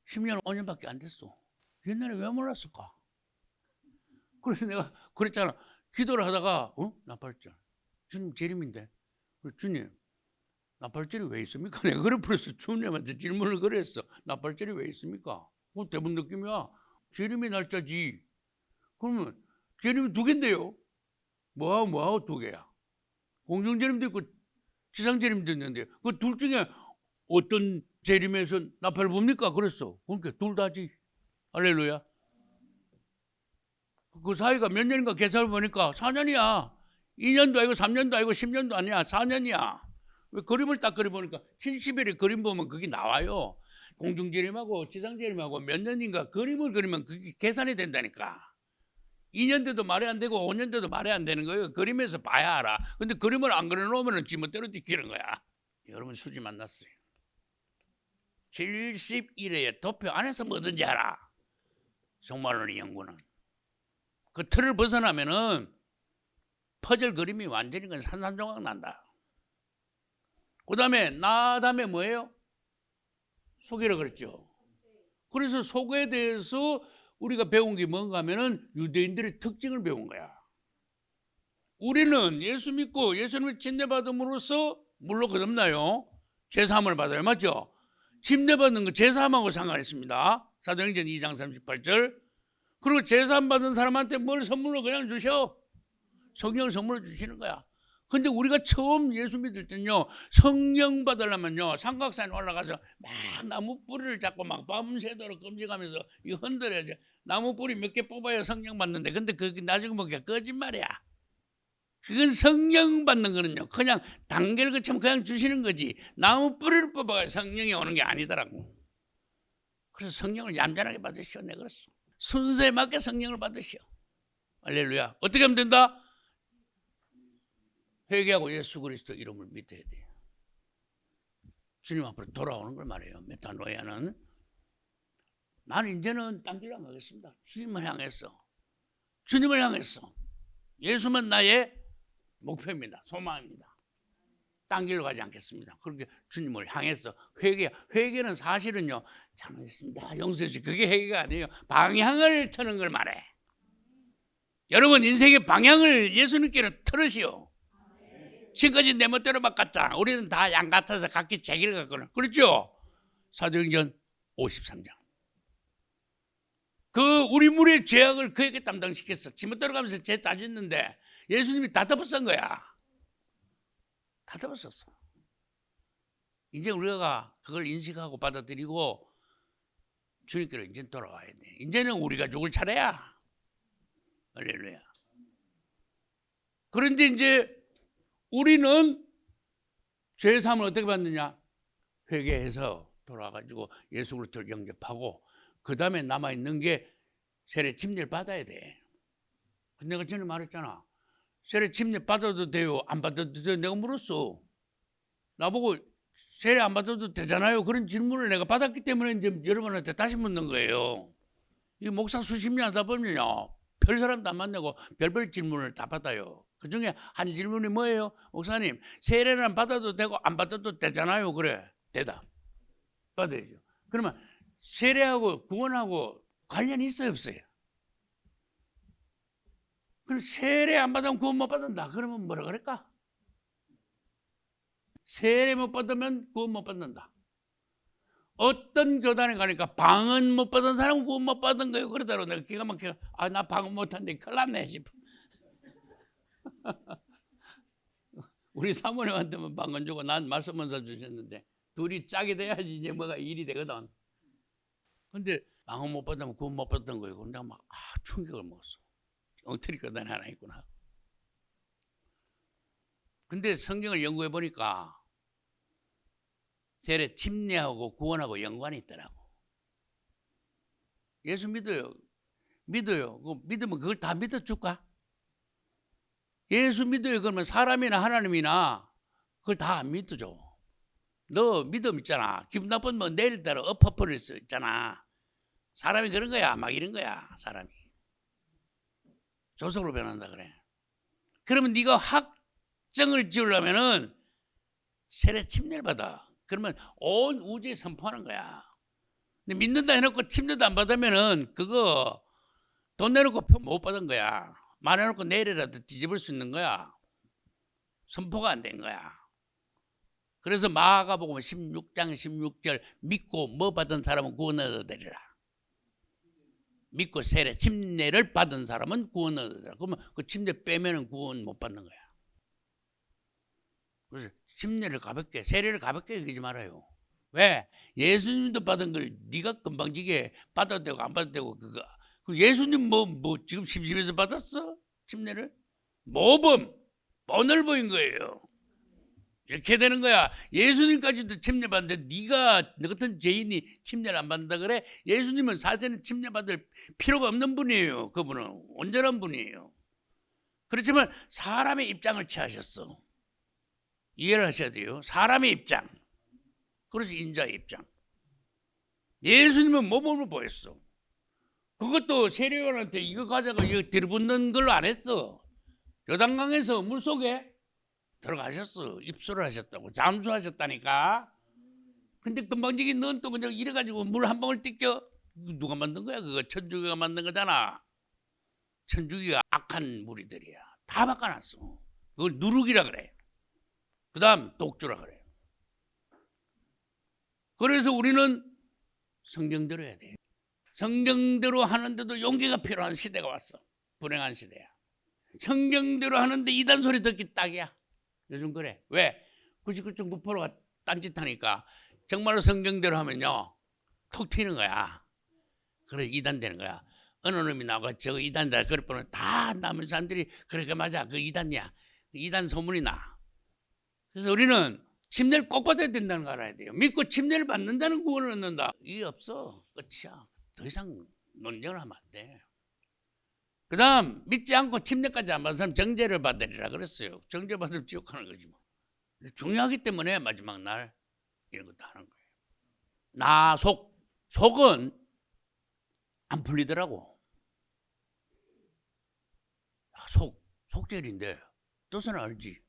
10년 5년밖에 안 됐어. 옛날에 왜 몰랐을까? 그래서 내가 그랬잖아. 기도를 하다가 나팔절 주님 재림인데 주님 나팔절이 왜 있습니까? 내가 그래 버렸어. 주님한테 질문을 그랬어. 나팔절이 왜 있습니까? 대부분 느낌이야. 재림의 날짜지. 그러면 재림이 두 개인데요. 뭐하고 두 개야. 공중재림도 있고 지상재림도 있는데 그 둘 중에 어떤 재림에서 나팔을 봅니까? 그랬어. 그러니까 둘 다지. 할렐루야. 그 사이가 몇 년인가 계산을 보니까 4년이야. 2년도 아니고 3년도 아니고 10년도 아니야. 4년이야. 왜 그림을 딱 그려보니까 70일에 그림 보면 그게 나와요. 공중재림하고 지상재림하고 몇 년인가 그림을 그리면 그게 계산이 된다니까. 2년 돼도 말이 안 되고 5년 돼도 말이 안 되는 거예요. 그림에서 봐야 알아. 근데 그림을 안 그려놓으면 지멋대로 지키는 거야. 여러분 수지 만났어요. 70일에 도표 안에서 뭐든지 알아. 정말로 연구는. 그 틀을 벗어나면은 퍼즐 그림이 완전히 그냥 산산조각 난다. 그 다음에 다음에 뭐예요? 소개라 그랬죠. 그래서 소개에 대해서 우리가 배운 게 뭔가 하면은 유대인들의 특징을 배운 거야. 우리는 예수 믿고 예수님을 침례받음으로써 물론 거듭나요. 제사함을 받아요. 맞죠? 침례받는 거 제사함하고 상관있습니다. 사도행전 2장 38절. 그리고 제사함 받은 사람한테 뭘 선물로 그냥 주셔? 성령 선물을 주시는 거야. 근데 우리가 처음 예수 믿을 때는요 성령 받으려면요 삼각산에 올라가서 막 나무 뿌리를 잡고 막 밤새도록 끔찍하면서 이 흔들어야지. 나무 뿌리 몇 개 뽑아야 성령 받는데 근데 그게 나중에 보니까 거짓말이야. 그건 성령 받는 거는요 그냥 단계를 거치면 그냥 주시는 거지 나무 뿌리를 뽑아야 성령이 오는 게 아니더라고. 그래서 성령을 얌전하게 받으시오. 내가 그랬어. 순서에 맞게 성령을 받으시오. 할렐루야. 어떻게 하면 된다? 회개하고 예수 그리스도 이름을 믿어야 돼요. 주님 앞으로 돌아오는 걸 말해요. 메타노이아는 나는 이제는 딴 길로 안 가겠습니다. 주님을 향해서 주님을 향해서 예수만 나의 목표입니다. 소망입니다. 딴 길로 가지 않겠습니다. 그렇게 주님을 향해서 회개는 사실은요 잘못했습니다. 용서해 주세요. 그게 회개가 아니에요. 방향을 트는 걸 말해. 여러분 인생의 방향을 예수님께로 틀으시오. 지금까지 내 멋대로 바꿨잖아. 우리는 다 양 같아서 각기 자기를 갖고는. 그렇죠? 사도행전 53장. 우리 무리의 죄악을 그에게 담당시켰어. 지못 들어가면서 죄 짜졌는데 예수님이 다 덮어쓴 거야. 다 덮었었어. 이제 우리가 그걸 인식하고 받아들이고 주님께로 이제 돌아와야 돼. 이제는 우리가 죽을 차례야. 할렐루야. 그런데 이제 우리는 죄사함을 어떻게 받느냐? 회개해서 돌아가지고 예수 그리스도를 영접하고 그 다음에 남아있는 게 세례 침례를 받아야 돼. 내가 전에 말했잖아. 세례 침례 받아도 돼요? 안 받아도 돼요? 내가 물었어. 나보고 세례 안 받아도 되잖아요. 그런 질문을 내가 받았기 때문에 이제 여러분한테 다시 묻는 거예요. 이 목사 수십 년 하다 보면요. 별 사람도 안 만나고 별별 질문을 다 받아요. 그 중에 한 질문이 뭐예요? 목사님, 세례는 받아도 되고 안 받아도 되잖아요. 그래. 대답. 받아야죠. 그러면 세례하고 구원하고 관련이 있어요, 없어요? 그럼 세례 안 받으면 구원 못 받는다. 그러면 뭐라 그럴까? 세례 못 받으면 구원 못 받는다. 어떤 교단에 가니까 방언 못 받은 사람은 구원 못 받은 거예요. 그러더라고. 내가 기가 막혀. 나 방언 못 하는데 큰일 났네 싶어. 우리 사모님한테만 방언 주고 난 말씀만 써주셨는데 둘이 짝이 돼야지 이제 뭐가 일이 되거든. 근데 방언 못 받으면 구원 못 받던 거예요. 근데 내가 막 충격을 먹었어. 엉터리 교단이 하나 있구나. 근데 성경을 연구해 보니까 세례 침례하고 구원하고 연관이 있더라고. 예수 믿어요. 믿어요. 믿으면 그걸 다 믿어줄까? 예수 믿어요. 그러면 사람이나 하나님이나 그걸 다 안 믿어줘. 너 믿음 있잖아. 기분 나쁘면 내일 따라 엎어버릴 수 있잖아. 사람이 그런 거야. 막 이런 거야. 사람이. 조석으로 변한다 그래. 그러면 네가 확정을 지으려면은 세례 침례를 받아. 그러면 온 우주에 선포하는 거야. 근데 믿는다 해놓고 침례도 안 받으면은 그거 돈 내놓고 표 못 받은 거야. 말해놓고 내일이라도 뒤집을 수 있는 거야. 선포가 안 된 거야. 그래서 마가복음 16장 16절 믿고 뭐 받은 사람은 구원을 얻으리라. 믿고 세례 침례를 받은 사람은 구원을 얻으리라. 그러면 그 침례 빼면은 구원 못 받는 거야. 그래서 침례를 가볍게, 세례를 가볍게 여기지 말아요. 왜? 예수님도 받은 걸 네가 금방지게 받아도 되고 안 받아도 되고 그거. 예수님 뭐 지금 심심해서 받았어? 침례를? 모범, 뻔을 보인 거예요. 이렇게 되는 거야. 예수님까지도 침례 받는데 네가 너 같은 죄인이 침례를 안 받는다 그래? 예수님은 사전에 침례 받을 필요가 없는 분이에요. 그분은 온전한 분이에요. 그렇지만 사람의 입장을 취하셨어. 이해를 하셔야 돼요. 사람의 입장. 그래서 인자의 입장. 예수님은 모범을 보였어. 그것도 세례요한한테 이거 가져가 이거 들이붓는 걸로 안 했어. 요단강에서 물속에 들어가셨어. 입수를 하셨다고. 잠수하셨다니까. 근데 금방지기 넌 또 그냥 이래가지고 물 한 방울 띠껴. 누가 만든 거야? 그거 천주교가 만든 거잖아. 천주교가 악한 무리들이야. 다 바꿔놨어. 그걸 누룩이라 그래. 그 다음 독주라 그래. 그래서 우리는 성경대로 해야 돼. 성경대로 하는데도 용기가 필요한 시대가 왔어. 불행한 시대야. 성경대로 하는데 이단 소리 듣기 딱이야. 요즘 그래. 왜? 99.9%가 딴짓하니까 정말로 성경대로 하면요 톡 튀는 거야. 그래 이단 되는 거야. 어느 놈이 나와 저거 이단이다 그럴 뻔은 다 남은 사람들이 그러니까 맞아 그 이단이야. 이단 소문이 나. 그래서 우리는 침례를 꼭 받아야 된다는 거 알아야 돼요. 믿고 침례를 받는다는 구원을 얻는다. 이게 없어. 끝이야. 더 이상 논쟁을 하면 안 돼. 그 다음 믿지 않고 침례까지 안 받은 사람 정죄를 받으리라 그랬어요. 정죄 받으면 지옥 가는 거지 뭐. 중요하기 때문에 마지막 날 이런 것도 하는 거예요. 속은 안 풀리더라고. 속죄일인데 뜻은 알지.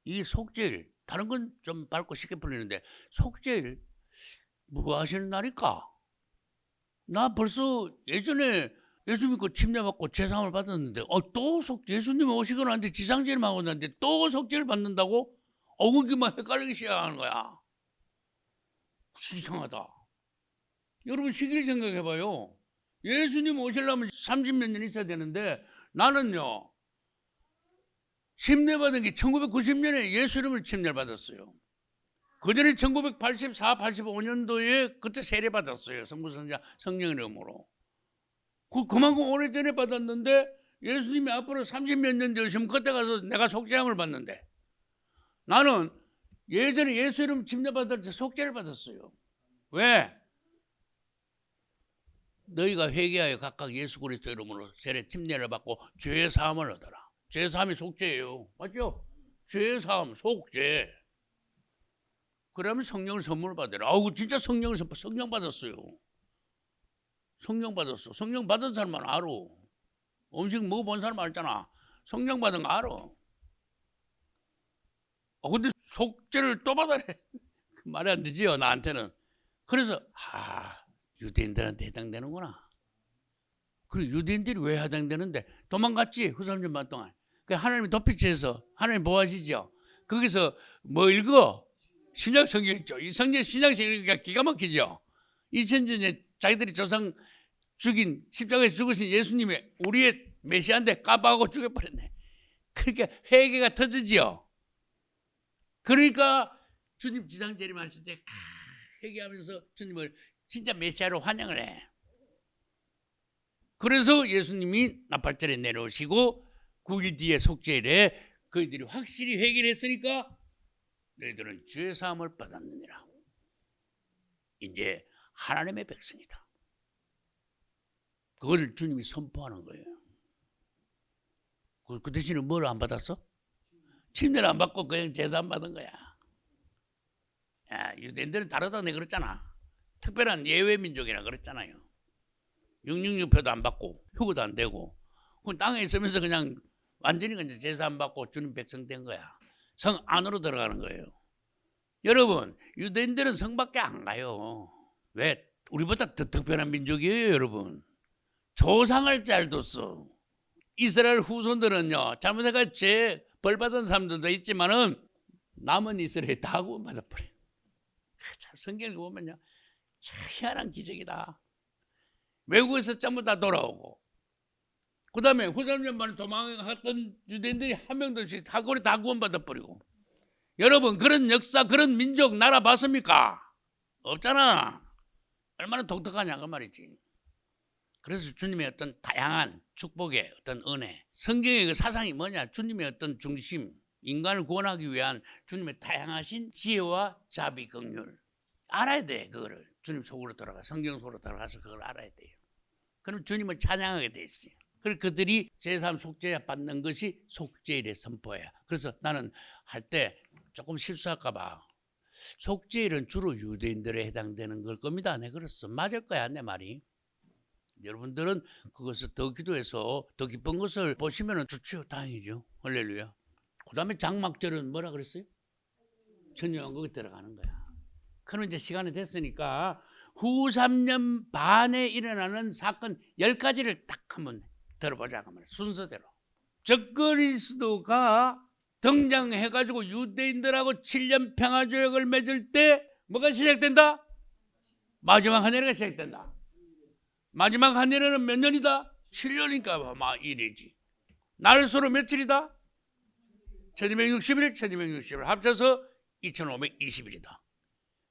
이 속죄일 다른 건 좀 밝고 쉽게 풀리는데 속죄일 뭐 하시는 날일까? 나 벌써 예전에 예수 믿고 침례받고 제사함을 받았는데 또 예수님 오시고 나는데 지상제를 하고 났는데 또 속죄를 받는다고? 그게 막 헷갈리기 시작하는 거야. 이상하다. 여러분 시기를 생각해봐요. 예수님 오시려면 30몇 년 있어야 되는데 나는요 침례받은 게 1990년에 예수 이름으로 침례를 받았어요. 그 전에 1984, 85년도에 그때 세례받았어요. 성부성자 성령 이름으로. 그만큼 오래전에 받았는데 예수님이 앞으로 30몇 년 되시면 그때 가서 내가 속죄함을 받는데 나는 예전에 예수 이름 침례받을 때 속죄를 받았어요. 왜? 너희가 회개하여 각각 예수 그리스도 이름으로 세례 침례를 받고 죄의 사함을 얻어라. 죄의 사함이 속죄예요. 맞죠? 죄의 사함, 속죄. 그러면 성령을 선물 받으라. 아우 진짜 성령 받았어요. 성령 받았어. 성령 받은 사람만 알아. 음식 먹어본 사람 알잖아. 성령 받은 거 알아. 근데 속죄를 또 받아래. 말이 안 되지요 나한테는. 그래서 유대인들한테 해당되는구나. 그리고 유대인들이 왜 해당되는데 도망갔지 후삼년 반 동안. 그 하나님이 도피처에서 하나님 보호하시죠. 거기서 뭐 읽어? 신약 성경 있죠. 이 성경 신약 성경이니까 기가 막히죠. 2000년에 자기들이 조상 죽인 십자가에서 죽으신 예수님이 우리의 메시아인데 깜빡하고 죽여버렸네. 그러니까 회개가 터지지요. 그러니까 주님 지상 재림하실 때 회개하면서 주님을 진짜 메시아로 환영을 해. 그래서 예수님이 나팔절에 내려오시고 9일 뒤에 속죄일에 그들이 확실히 회개를 했으니까 너희들은 죄 사함을 받았느니라. 이제 하나님의 백성이다. 그걸 주님이 선포하는 거예요. 그 대신에 뭘 안 받았어? 침례를 안 받고 그냥 제사 안 받은 거야. 유대인들은 다르다 내가 그랬잖아. 특별한 예외 민족이라 그랬잖아요. 666표도 안 받고 휴거도 안 되고 땅에 있으면서 그냥 완전히 그냥 제사 안 받고 주님 백성 된 거야. 성 안으로 들어가는 거예요. 여러분 유대인들은 성 밖에 안 가요. 왜? 우리보다 더 특별한 민족이에요. 여러분 조상을 잘 뒀어. 이스라엘 후손들은요 잘못해가 죄 벌 받은 사람들도 있지만은 남은 이스라엘 다 구원받아버려. 참 성경을 보면요 참 희한한 기적이다. 외국에서 전부 다 돌아오고 그 다음에 후삼년 만에 도망갔던 유대인들이 한 명도 없이 다 구원받아버리고. 여러분 그런 역사 그런 민족 나라 봤습니까? 없잖아. 얼마나 독특하냐 그 말이지. 그래서 주님의 어떤 다양한 축복의 어떤 은혜, 성경의 그 사상이 뭐냐? 주님의 어떤 중심, 인간을 구원하기 위한 주님의 다양하신 지혜와 자비, 긍휼 알아야 돼. 그거를 주님 속으로 들어가 성경 속으로 들어가서 그걸 알아야 돼요. 그럼 주님을 찬양하게 돼 있어요. 그리고 그들이 제3 속죄 받는 것이 속죄일의 선포야. 그래서 나는 할 때 조금 실수할까 봐 속죄일은 주로 유대인들에 해당되는 걸 겁니다. 내 그랬어. 맞을 거야 내 말이. 여러분들은 그것을 더 기도해서 더 기쁜 것을 보시면 좋죠. 다행이죠. 할렐루야. 그 다음에 장막절은 뭐라 그랬어요? 천년왕국에 들어가는 거야. 그럼 이제 시간이 됐으니까 후 3년 반에 일어나는 사건 10가지를 딱 한번 들어보자. 순서대로. 적그리스도가 등장해가지고 유대인들하고 7년 평화조약을 맺을 때 뭐가 시작된다? 마지막 한 해가 시작된다. 마지막 한 해는 몇 년이다? 7년이니까 막 1이지. 날수로 며칠이다? 1260일, 1260일 합쳐서 2520일이다.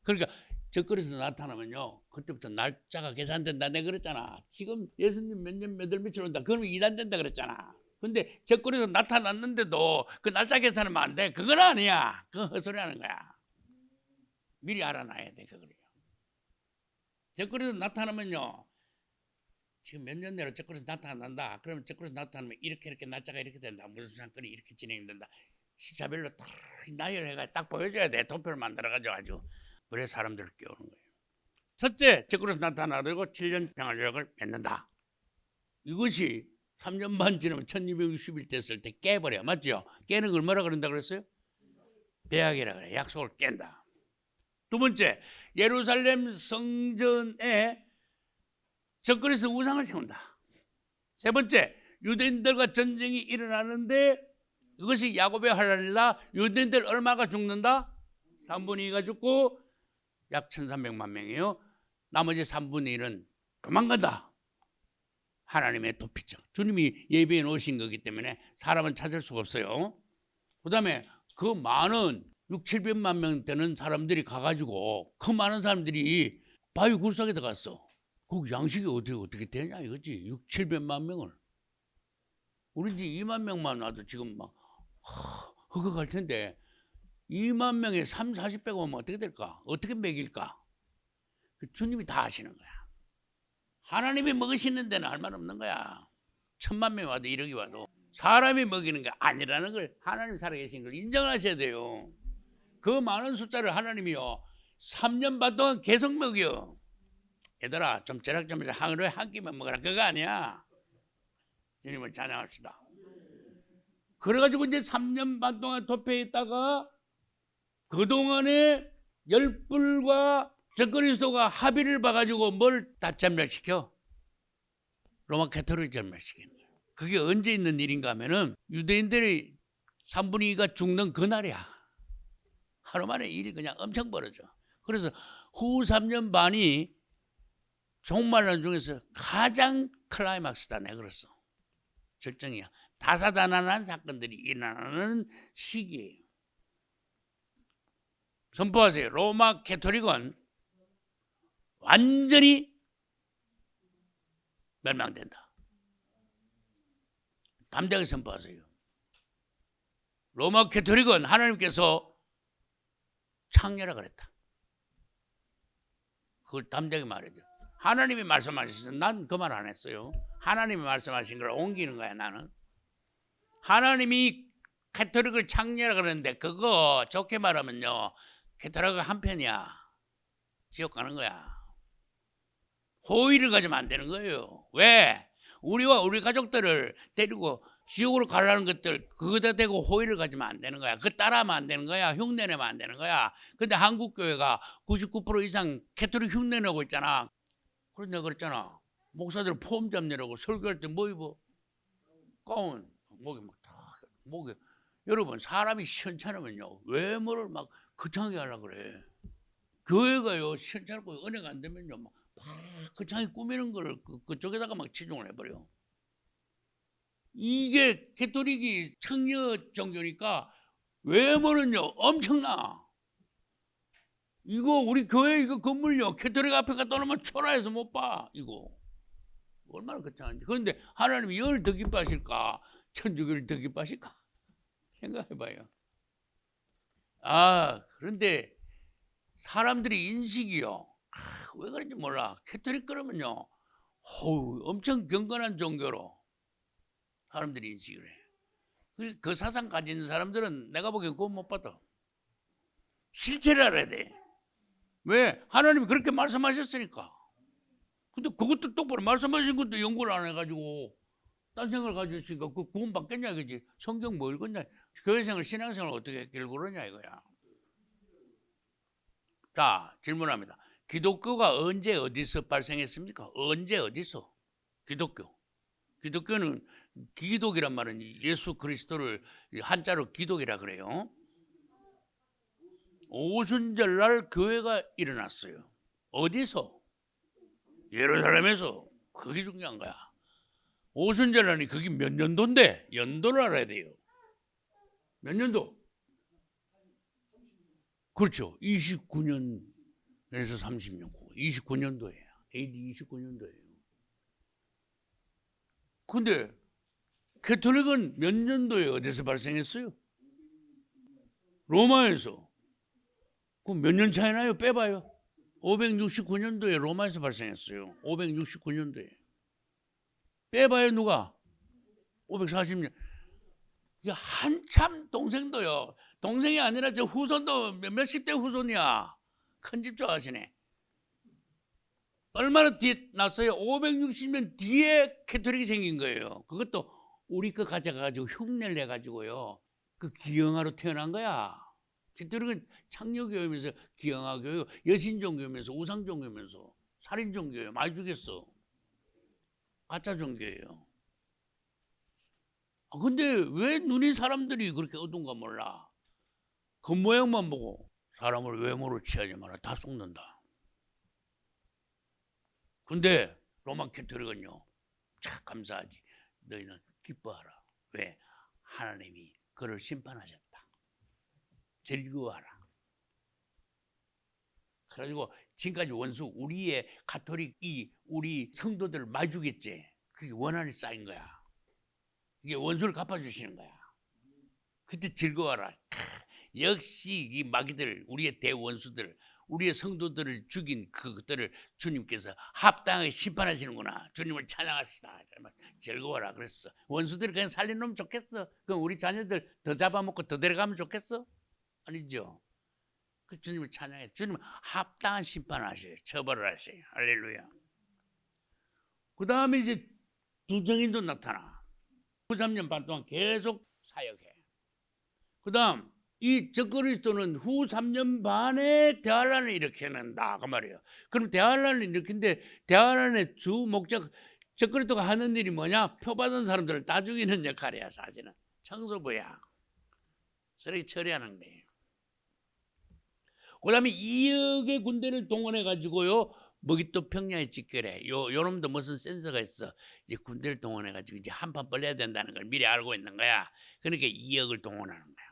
그러니까 적그리스도 나타나면요 그때부터 날짜가 계산된다 내가 그랬잖아. 지금 예수님 몇 년 몇 월 며칠 온다 그러면 이단된다 그랬잖아. 근데 적그리스도 나타났는데도 그 날짜 계산하면 안 돼. 그건 아니야. 그건 헛소리 하는 거야. 미리 알아놔야 돼. 그거를요. 적그리스도 나타나면요 지금 몇 년 내로 적그리스도 나타난다. 그러면 적그리스도 나타나면 이렇게 날짜가 이렇게 된다. 무슨 사건이 이렇게 진행된다. 시차별로 딱 나열해가 딱 보여줘야 돼. 도표를 만들어가지고 아주. 그래 사람들을 깨우는 거예요. 첫째, 적그리스도 나타나고 7년 평화조약을 맺는다. 이것이 3년 반 지나면 1260일 됐을 때 깨버려. 맞죠? 깨는 걸 뭐라 그런다 그랬어요? 배약이라 그래. 약속을 깬다. 두 번째, 예루살렘 성전에 적그리스도 우상을 세운다. 세 번째, 유대인들과 전쟁이 일어나는데 이것이 야곱의 환란이다. 유대인들 얼마가 죽는다? 3분의 2가 죽고 약 1300만 명이에요. 나머지 3분의 1은 도망간다. 하나님의 도피죠. 주님이 예비해 놓으신 거기 때문에 사람은 찾을 수가 없어요. 그 다음에 그 많은 6, 700만 명 되는 사람들이 가가지고 그 많은 사람들이 바위 굴삭에 들어갔어. 그 양식이 어떻게 되냐 이거지. 6, 700만 명을. 우리 이제 2만 명만 와도 지금 막 허걱할 텐데 2만 명에 3, 40배 오면 어떻게 될까? 어떻게 먹일까? 그 주님이 다 하시는 거야. 하나님이 먹으시는 데는 할 말 없는 거야. 1000만 명 와도 1억이 와도 사람이 먹이는 게 아니라는 걸 하나님 살아계신 걸 인정하셔야 돼요. 그 많은 숫자를 하나님이요 3년 반 동안 계속 먹여. 얘들아 좀 째락째락 하루에 한 끼만 먹어라. 그거 아니야. 주님을 찬양합시다. 그래가지고 이제 3년 반 동안 도피해 있다가 그동안에 열불과 적그리스도가 합의를 봐가지고 뭘 다 전멸시켜? 로마 캐토릭 전멸시키는 거예요. 그게 언제 있는 일인가 하면은 유대인들이 3분의 2가 죽는 그날이야. 하루 만에 일이 그냥 엄청 벌어져. 그래서 후 3년 반이 종말론 중에서 가장 클라이막스다 내가 그랬어. 절정이야. 다사다난한 사건들이 일어나는 시기예요. 선포하세요. 로마 캐토릭은 완전히 멸망된다. 담대하게 선포하세요. 로마 캐토릭은 하나님께서 창녀라 그랬다. 그걸 담대하게 말해야 돼요. 하나님이 말씀하셔서 난 그 말 안 했어요. 하나님이 말씀하신 걸 옮기는 거야 나는. 하나님이 캐토릭을 창녀라 그러는데 그거 좋게 말하면요. 캐토릭은 한편이야. 지옥 가는 거야. 호의를 가지면 안 되는 거예요. 왜? 우리와 우리 가족들을 데리고 지옥으로 가려는 것들 그거다 대고 호의를 가지면 안 되는 거야. 그거 따라하면 안 되는 거야. 흉내내면 안 되는 거야. 근데 한국 교회가 99% 이상 캐토릭 흉내내고 있잖아. 그래서 내가 그랬잖아. 목사들 폼 잡느라고 설교할 때 뭐 입어? 가운. 목에 막 다 목에. 여러분 사람이 시원찮으면요 외모를 막 거창하게 하려고 그래. 교회가요 시원찮고 은혜가 안 되면요 막 거창하게 꾸미는 거를 그쪽에다가 막 치중을 해버려. 이게 캐토릭이 창녀 종교니까 외모는요 엄청나. 이거 우리 교회 이거 건물요 캐토릭 앞에 갖다 놓으면 초라해서 못 봐. 이거 얼마나 거창한지. 그런데 하나님이 이걸 더 기뻐하실까? 천주교를 더 기뻐하실까? 생각해봐요. 그런데 사람들이 인식이요. 왜 그런지 몰라. 캐토릭 그러면요 엄청 경건한 종교로 사람들이 인식을 해. 그 사상 가진 사람들은 내가 보기엔 그거 못 받아. 실체를 알아야 돼. 왜? 하나님이 그렇게 말씀하셨으니까. 근데 그것도 똑바로 말씀하신 것도 연구를 안 해가지고 딴 생각을 가지고 있으니까 그 구원 받겠냐 이거지. 성경 뭐 읽었냐. 교회생활 신앙생활 어떻게 했길 그러냐 이거야. 자 질문합니다. 기독교가 언제 어디서 발생했습니까? 언제 어디서? 기독교는 기독이란 말은 예수 그리스도를 한자로 기독이라 그래요. 오순절날 교회가 일어났어요. 어디서? 예루살렘에서. 그게 중요한 거야. 오순절날이 그게 몇 년도인데 연도를 알아야 돼요. 몇 년도? 그렇죠. 29년에서 30년. 29년도예요. AD 29년도예요. 근데 캐톨릭은 몇 년도에 어디서 발생했어요? 로마에서. 그럼 몇 년 차이 나요? 빼봐요. 569년도에 로마에서 발생했어요. 569년도에. 빼봐요 누가? 540년. 이게 한참 동생도요. 동생이 아니라 저 후손도 몇십 대 후손이야. 큰 집 좋아하시네. 얼마나 뒤에 났어요? 560년 뒤에 캐토릭이 생긴 거예요. 그것도 우리 거 가져가가지고 흉내를 내가지고요. 그 기영아로 태어난 거야. 캐토릭은 창녀교회면서 기영아교회, 여신종교면서 우상종교면서 살인종교예요. 많이 죽였어. 가짜 종교예요. 근데 왜 눈이 사람들이 그렇게 어두운가 몰라. 겉모양만 보고 사람을 외모로 취하지 마라. 다 속는다. 근데 로마 캐토릭은요. 참 감사하지. 너희는 기뻐하라. 왜? 하나님이 그를 심판하셨다. 즐거워하라. 그래가지고 지금까지 원수 우리의 가톨릭이 우리 성도들을 많이 주겠지. 그게 원한이 쌓인 거야. 이게 원수를 갚아주시는 거야. 그때 즐거워하라. 역시 이 마귀들, 우리의 대원수들, 우리의 성도들을 죽인 그것들을 주님께서 합당하게 심판하시는구나. 주님을 찬양합시다. 즐거워라 그랬어. 원수들이 그냥 살려놓으면 좋겠어? 그럼 우리 자녀들 더 잡아먹고 더 데려가면 좋겠어? 아니죠. 그 주님을 찬양해. 주님은 합당한 심판을 하셔요. 처벌을 하셔요. 할렐루야. 그 다음에 이제 두 정인도 나타나. 3년 반 동안 계속 사역해. 그 다음 이 적그리스도는 후 3년 반에 대환란을 일으켜낸다 그 말이에요. 그럼 대환란을 일으키는데 대환란의 주 목적 적그리스도가 하는 일이 뭐냐? 표받은 사람들을 다 죽이는 역할이야. 사실은 청소부야. 쓰레기 처리하는 거예요. 그 다음에 2억의 군대를 동원해 가지고요 먹잇도 평야에 집결해. 요놈도 무슨 센서가 있어. 이제 군대를 동원해 가지고 이제 한판 벌려야 된다는 걸 미리 알고 있는 거야. 그러니까 2억을 동원하는 거야.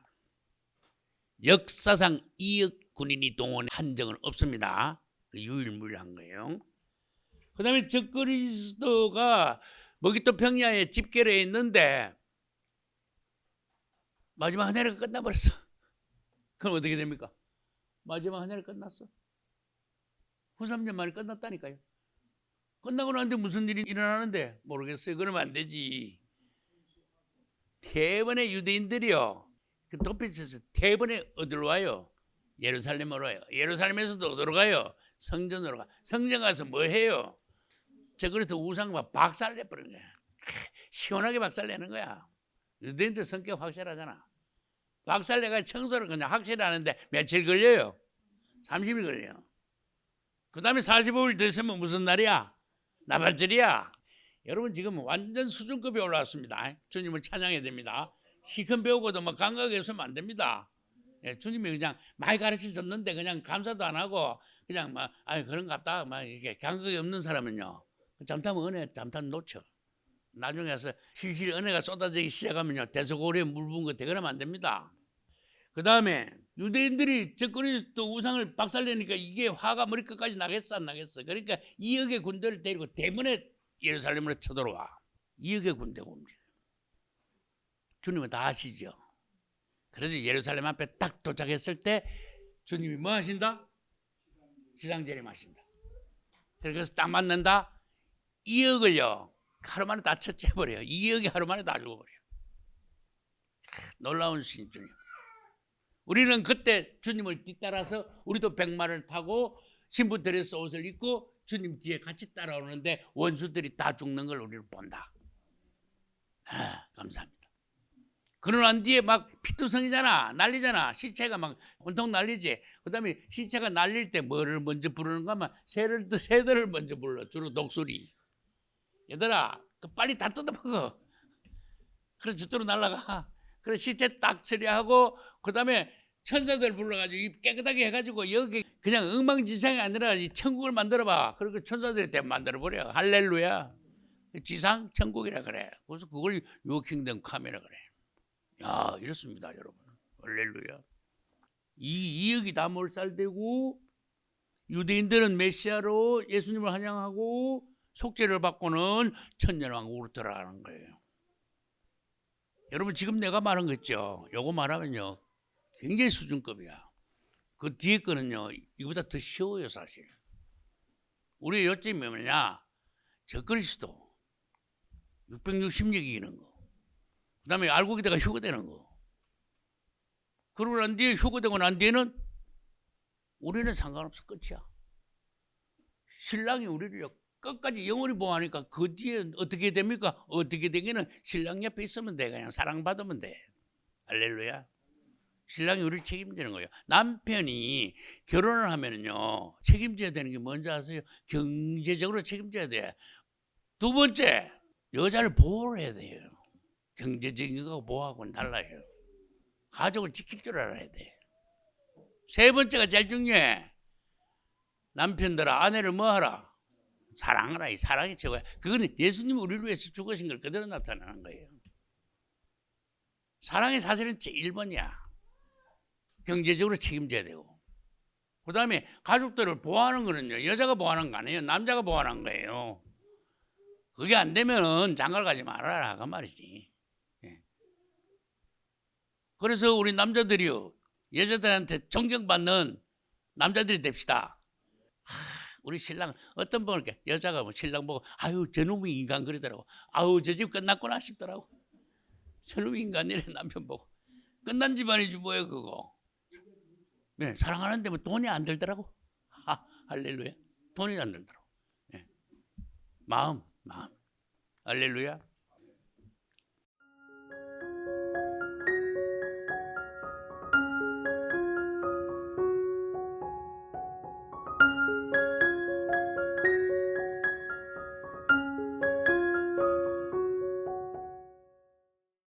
역사상 2억 군인이 동원한 적은 없습니다. 그 유일무이한 거예요. 그 다음에 적그리스도가 먹잇도 평야에 집결해 있는데 마지막 한 해가 끝나버렸어. 그럼 어떻게 됩니까? 마지막 한 해가 끝났어. 후 3년 만에 끝났다니까요. 끝나고 나는데 무슨 일이 일어나는데 모르겠어요. 그러면 안 되지. 대번에 유대인들이요. 그 도피처에서 대번에 어디로 와요? 예루살렘으로 와요. 예루살렘에서도 어디로 가요? 성전으로 가. 성전 가서 뭐 해요? 그래서 우상 막 박살내버리는 거야. 시원하게 박살내는 거야. 유대인들 성격 확실하잖아. 박살내가 청소를 그냥 확실히 하는데 며칠 걸려요? 30일 걸려요. 그 다음에 45일 더 있으면 무슨 날이야? 나발절이야. 여러분 지금 완전 수준급이 올라왔습니다. 주님을 찬양해야 됩니다. 시큰 배우고도 뭐 감각이 없으면 안 됩니다. 예, 주님이 그냥 많이 가르쳐 줬는데 그냥 감사도 안 하고 그냥 막 그런갑다 막 이렇게 감각이 없는 사람은요. 잠타면 은혜 잠탄 놓쳐. 나중에 가서 실실 은혜가 쏟아지기 시작하면요 대소고리에 물 부은 거 대그러면 안 됩니다. 그 다음에 유대인들이 적그리스도 우상을 박살내니까 이게 화가 머리끝까지 나겠어 안 나겠어? 그러니까 2억의 군대를 데리고 대문에 예루살렘으로 쳐들어와. 2억의 군대가 움직여. 주님은 다 아시죠? 그래서 예루살렘 앞에 딱 도착했을 때 주님이 뭐 하신다? 지상재림 하신다. 그래서 딱 맞는다. 2억을요 하루 만에 다 처치해버려요. 2억이 하루 만에 다 죽어버려요. 놀라운 신 주님. 우리는 그때 주님을 뒤따라서 우리도 백마를 타고 신부 드레스 옷을 입고 주님 뒤에 같이 따라오는데 원수들이 다 죽는 걸 우리는 본다. 감사합니다. 그러고 난 뒤에 막 피투성이잖아. 난리잖아. 시체가 막 온통 난리지. 그 다음에 시체가 난릴 때 뭐를 먼저 부르는가 하면 새들을 먼저 불러. 주로 독수리. 얘들아 빨리 다 뜯어먹어. 그래서 저쪽으로 날아가. 그래 시체 딱 처리하고 그 다음에 천사들 불러가지고 깨끗하게 해가지고 여기 그냥 엉망진창이 아니라 이 천국을 만들어봐. 그리고 천사들이 대 만들어버려. 할렐루야. 지상 천국이라 그래. 그래서 그걸 요킹덤 카메라 그래. 야 이렇습니다 여러분. 할렐루야. 이 2억이 다 몰살되고 유대인들은 메시아로 예수님을 환영하고 속죄를 받고는 천년왕국으로 들어가는 거예요. 여러분 지금 내가 말한 거 있죠. 요거 말하면요 굉장히 수준급이야. 그 뒤에 거는요 이거보다 더 쉬워요 사실. 우리의 요점이 뭐냐? 적그리스도 660년 이기는 거. 그 다음에 알고 기다가 휴거되는 거. 그러고 난 뒤에 휴거되고 난 뒤에는 우리는 상관없어. 끝이야. 신랑이 우리를 끝까지 영원히 보호하니까 그 뒤에 어떻게 됩니까? 어떻게 되기는 신랑 옆에 있으면 돼. 그냥 사랑받으면 돼. 할렐루야. 신랑이 우리를 책임지는 거예요. 남편이 결혼을 하면은요 책임져야 되는 게 뭔지 아세요? 경제적으로 책임져야 돼. 두 번째 여자를 보호를 해야 돼요. 경제적인 거 보호하고는 달라요. 가족을 지킬 줄 알아야 돼. 세 번째가 제일 중요해. 남편들아 아내를 뭐 하라? 사랑하라. 이 사랑이 최고야. 그거는 예수님이 우리를 위해서 죽으신 걸 그대로 나타나는 거예요. 사랑이 사실은 제일 1번이야. 경제적으로 책임져야 되고. 그 다음에 가족들을 보호하는 거는요, 여자가 보호하는 거 아니에요. 남자가 보호하는 거예요. 그게 안 되면은 장가를 가지 말아라. 그 말이지. 예. 그래서 우리 남자들이요, 여자들한테 존경받는 남자들이 됩시다. 우리 신랑 어떤 분은 이렇게 여자가 뭐 신랑 보고 아유 저놈의 인간 그러더라고. 아유 저 집 끝났구나 싶더라고. 저놈의 인간이래. 남편 보고 끝난 집안이지 뭐야 그거. 네, 사랑하는데 뭐 돈이 안 들더라고. 할렐루야. 돈이 안 들더라고. 네. 마음 할렐루야.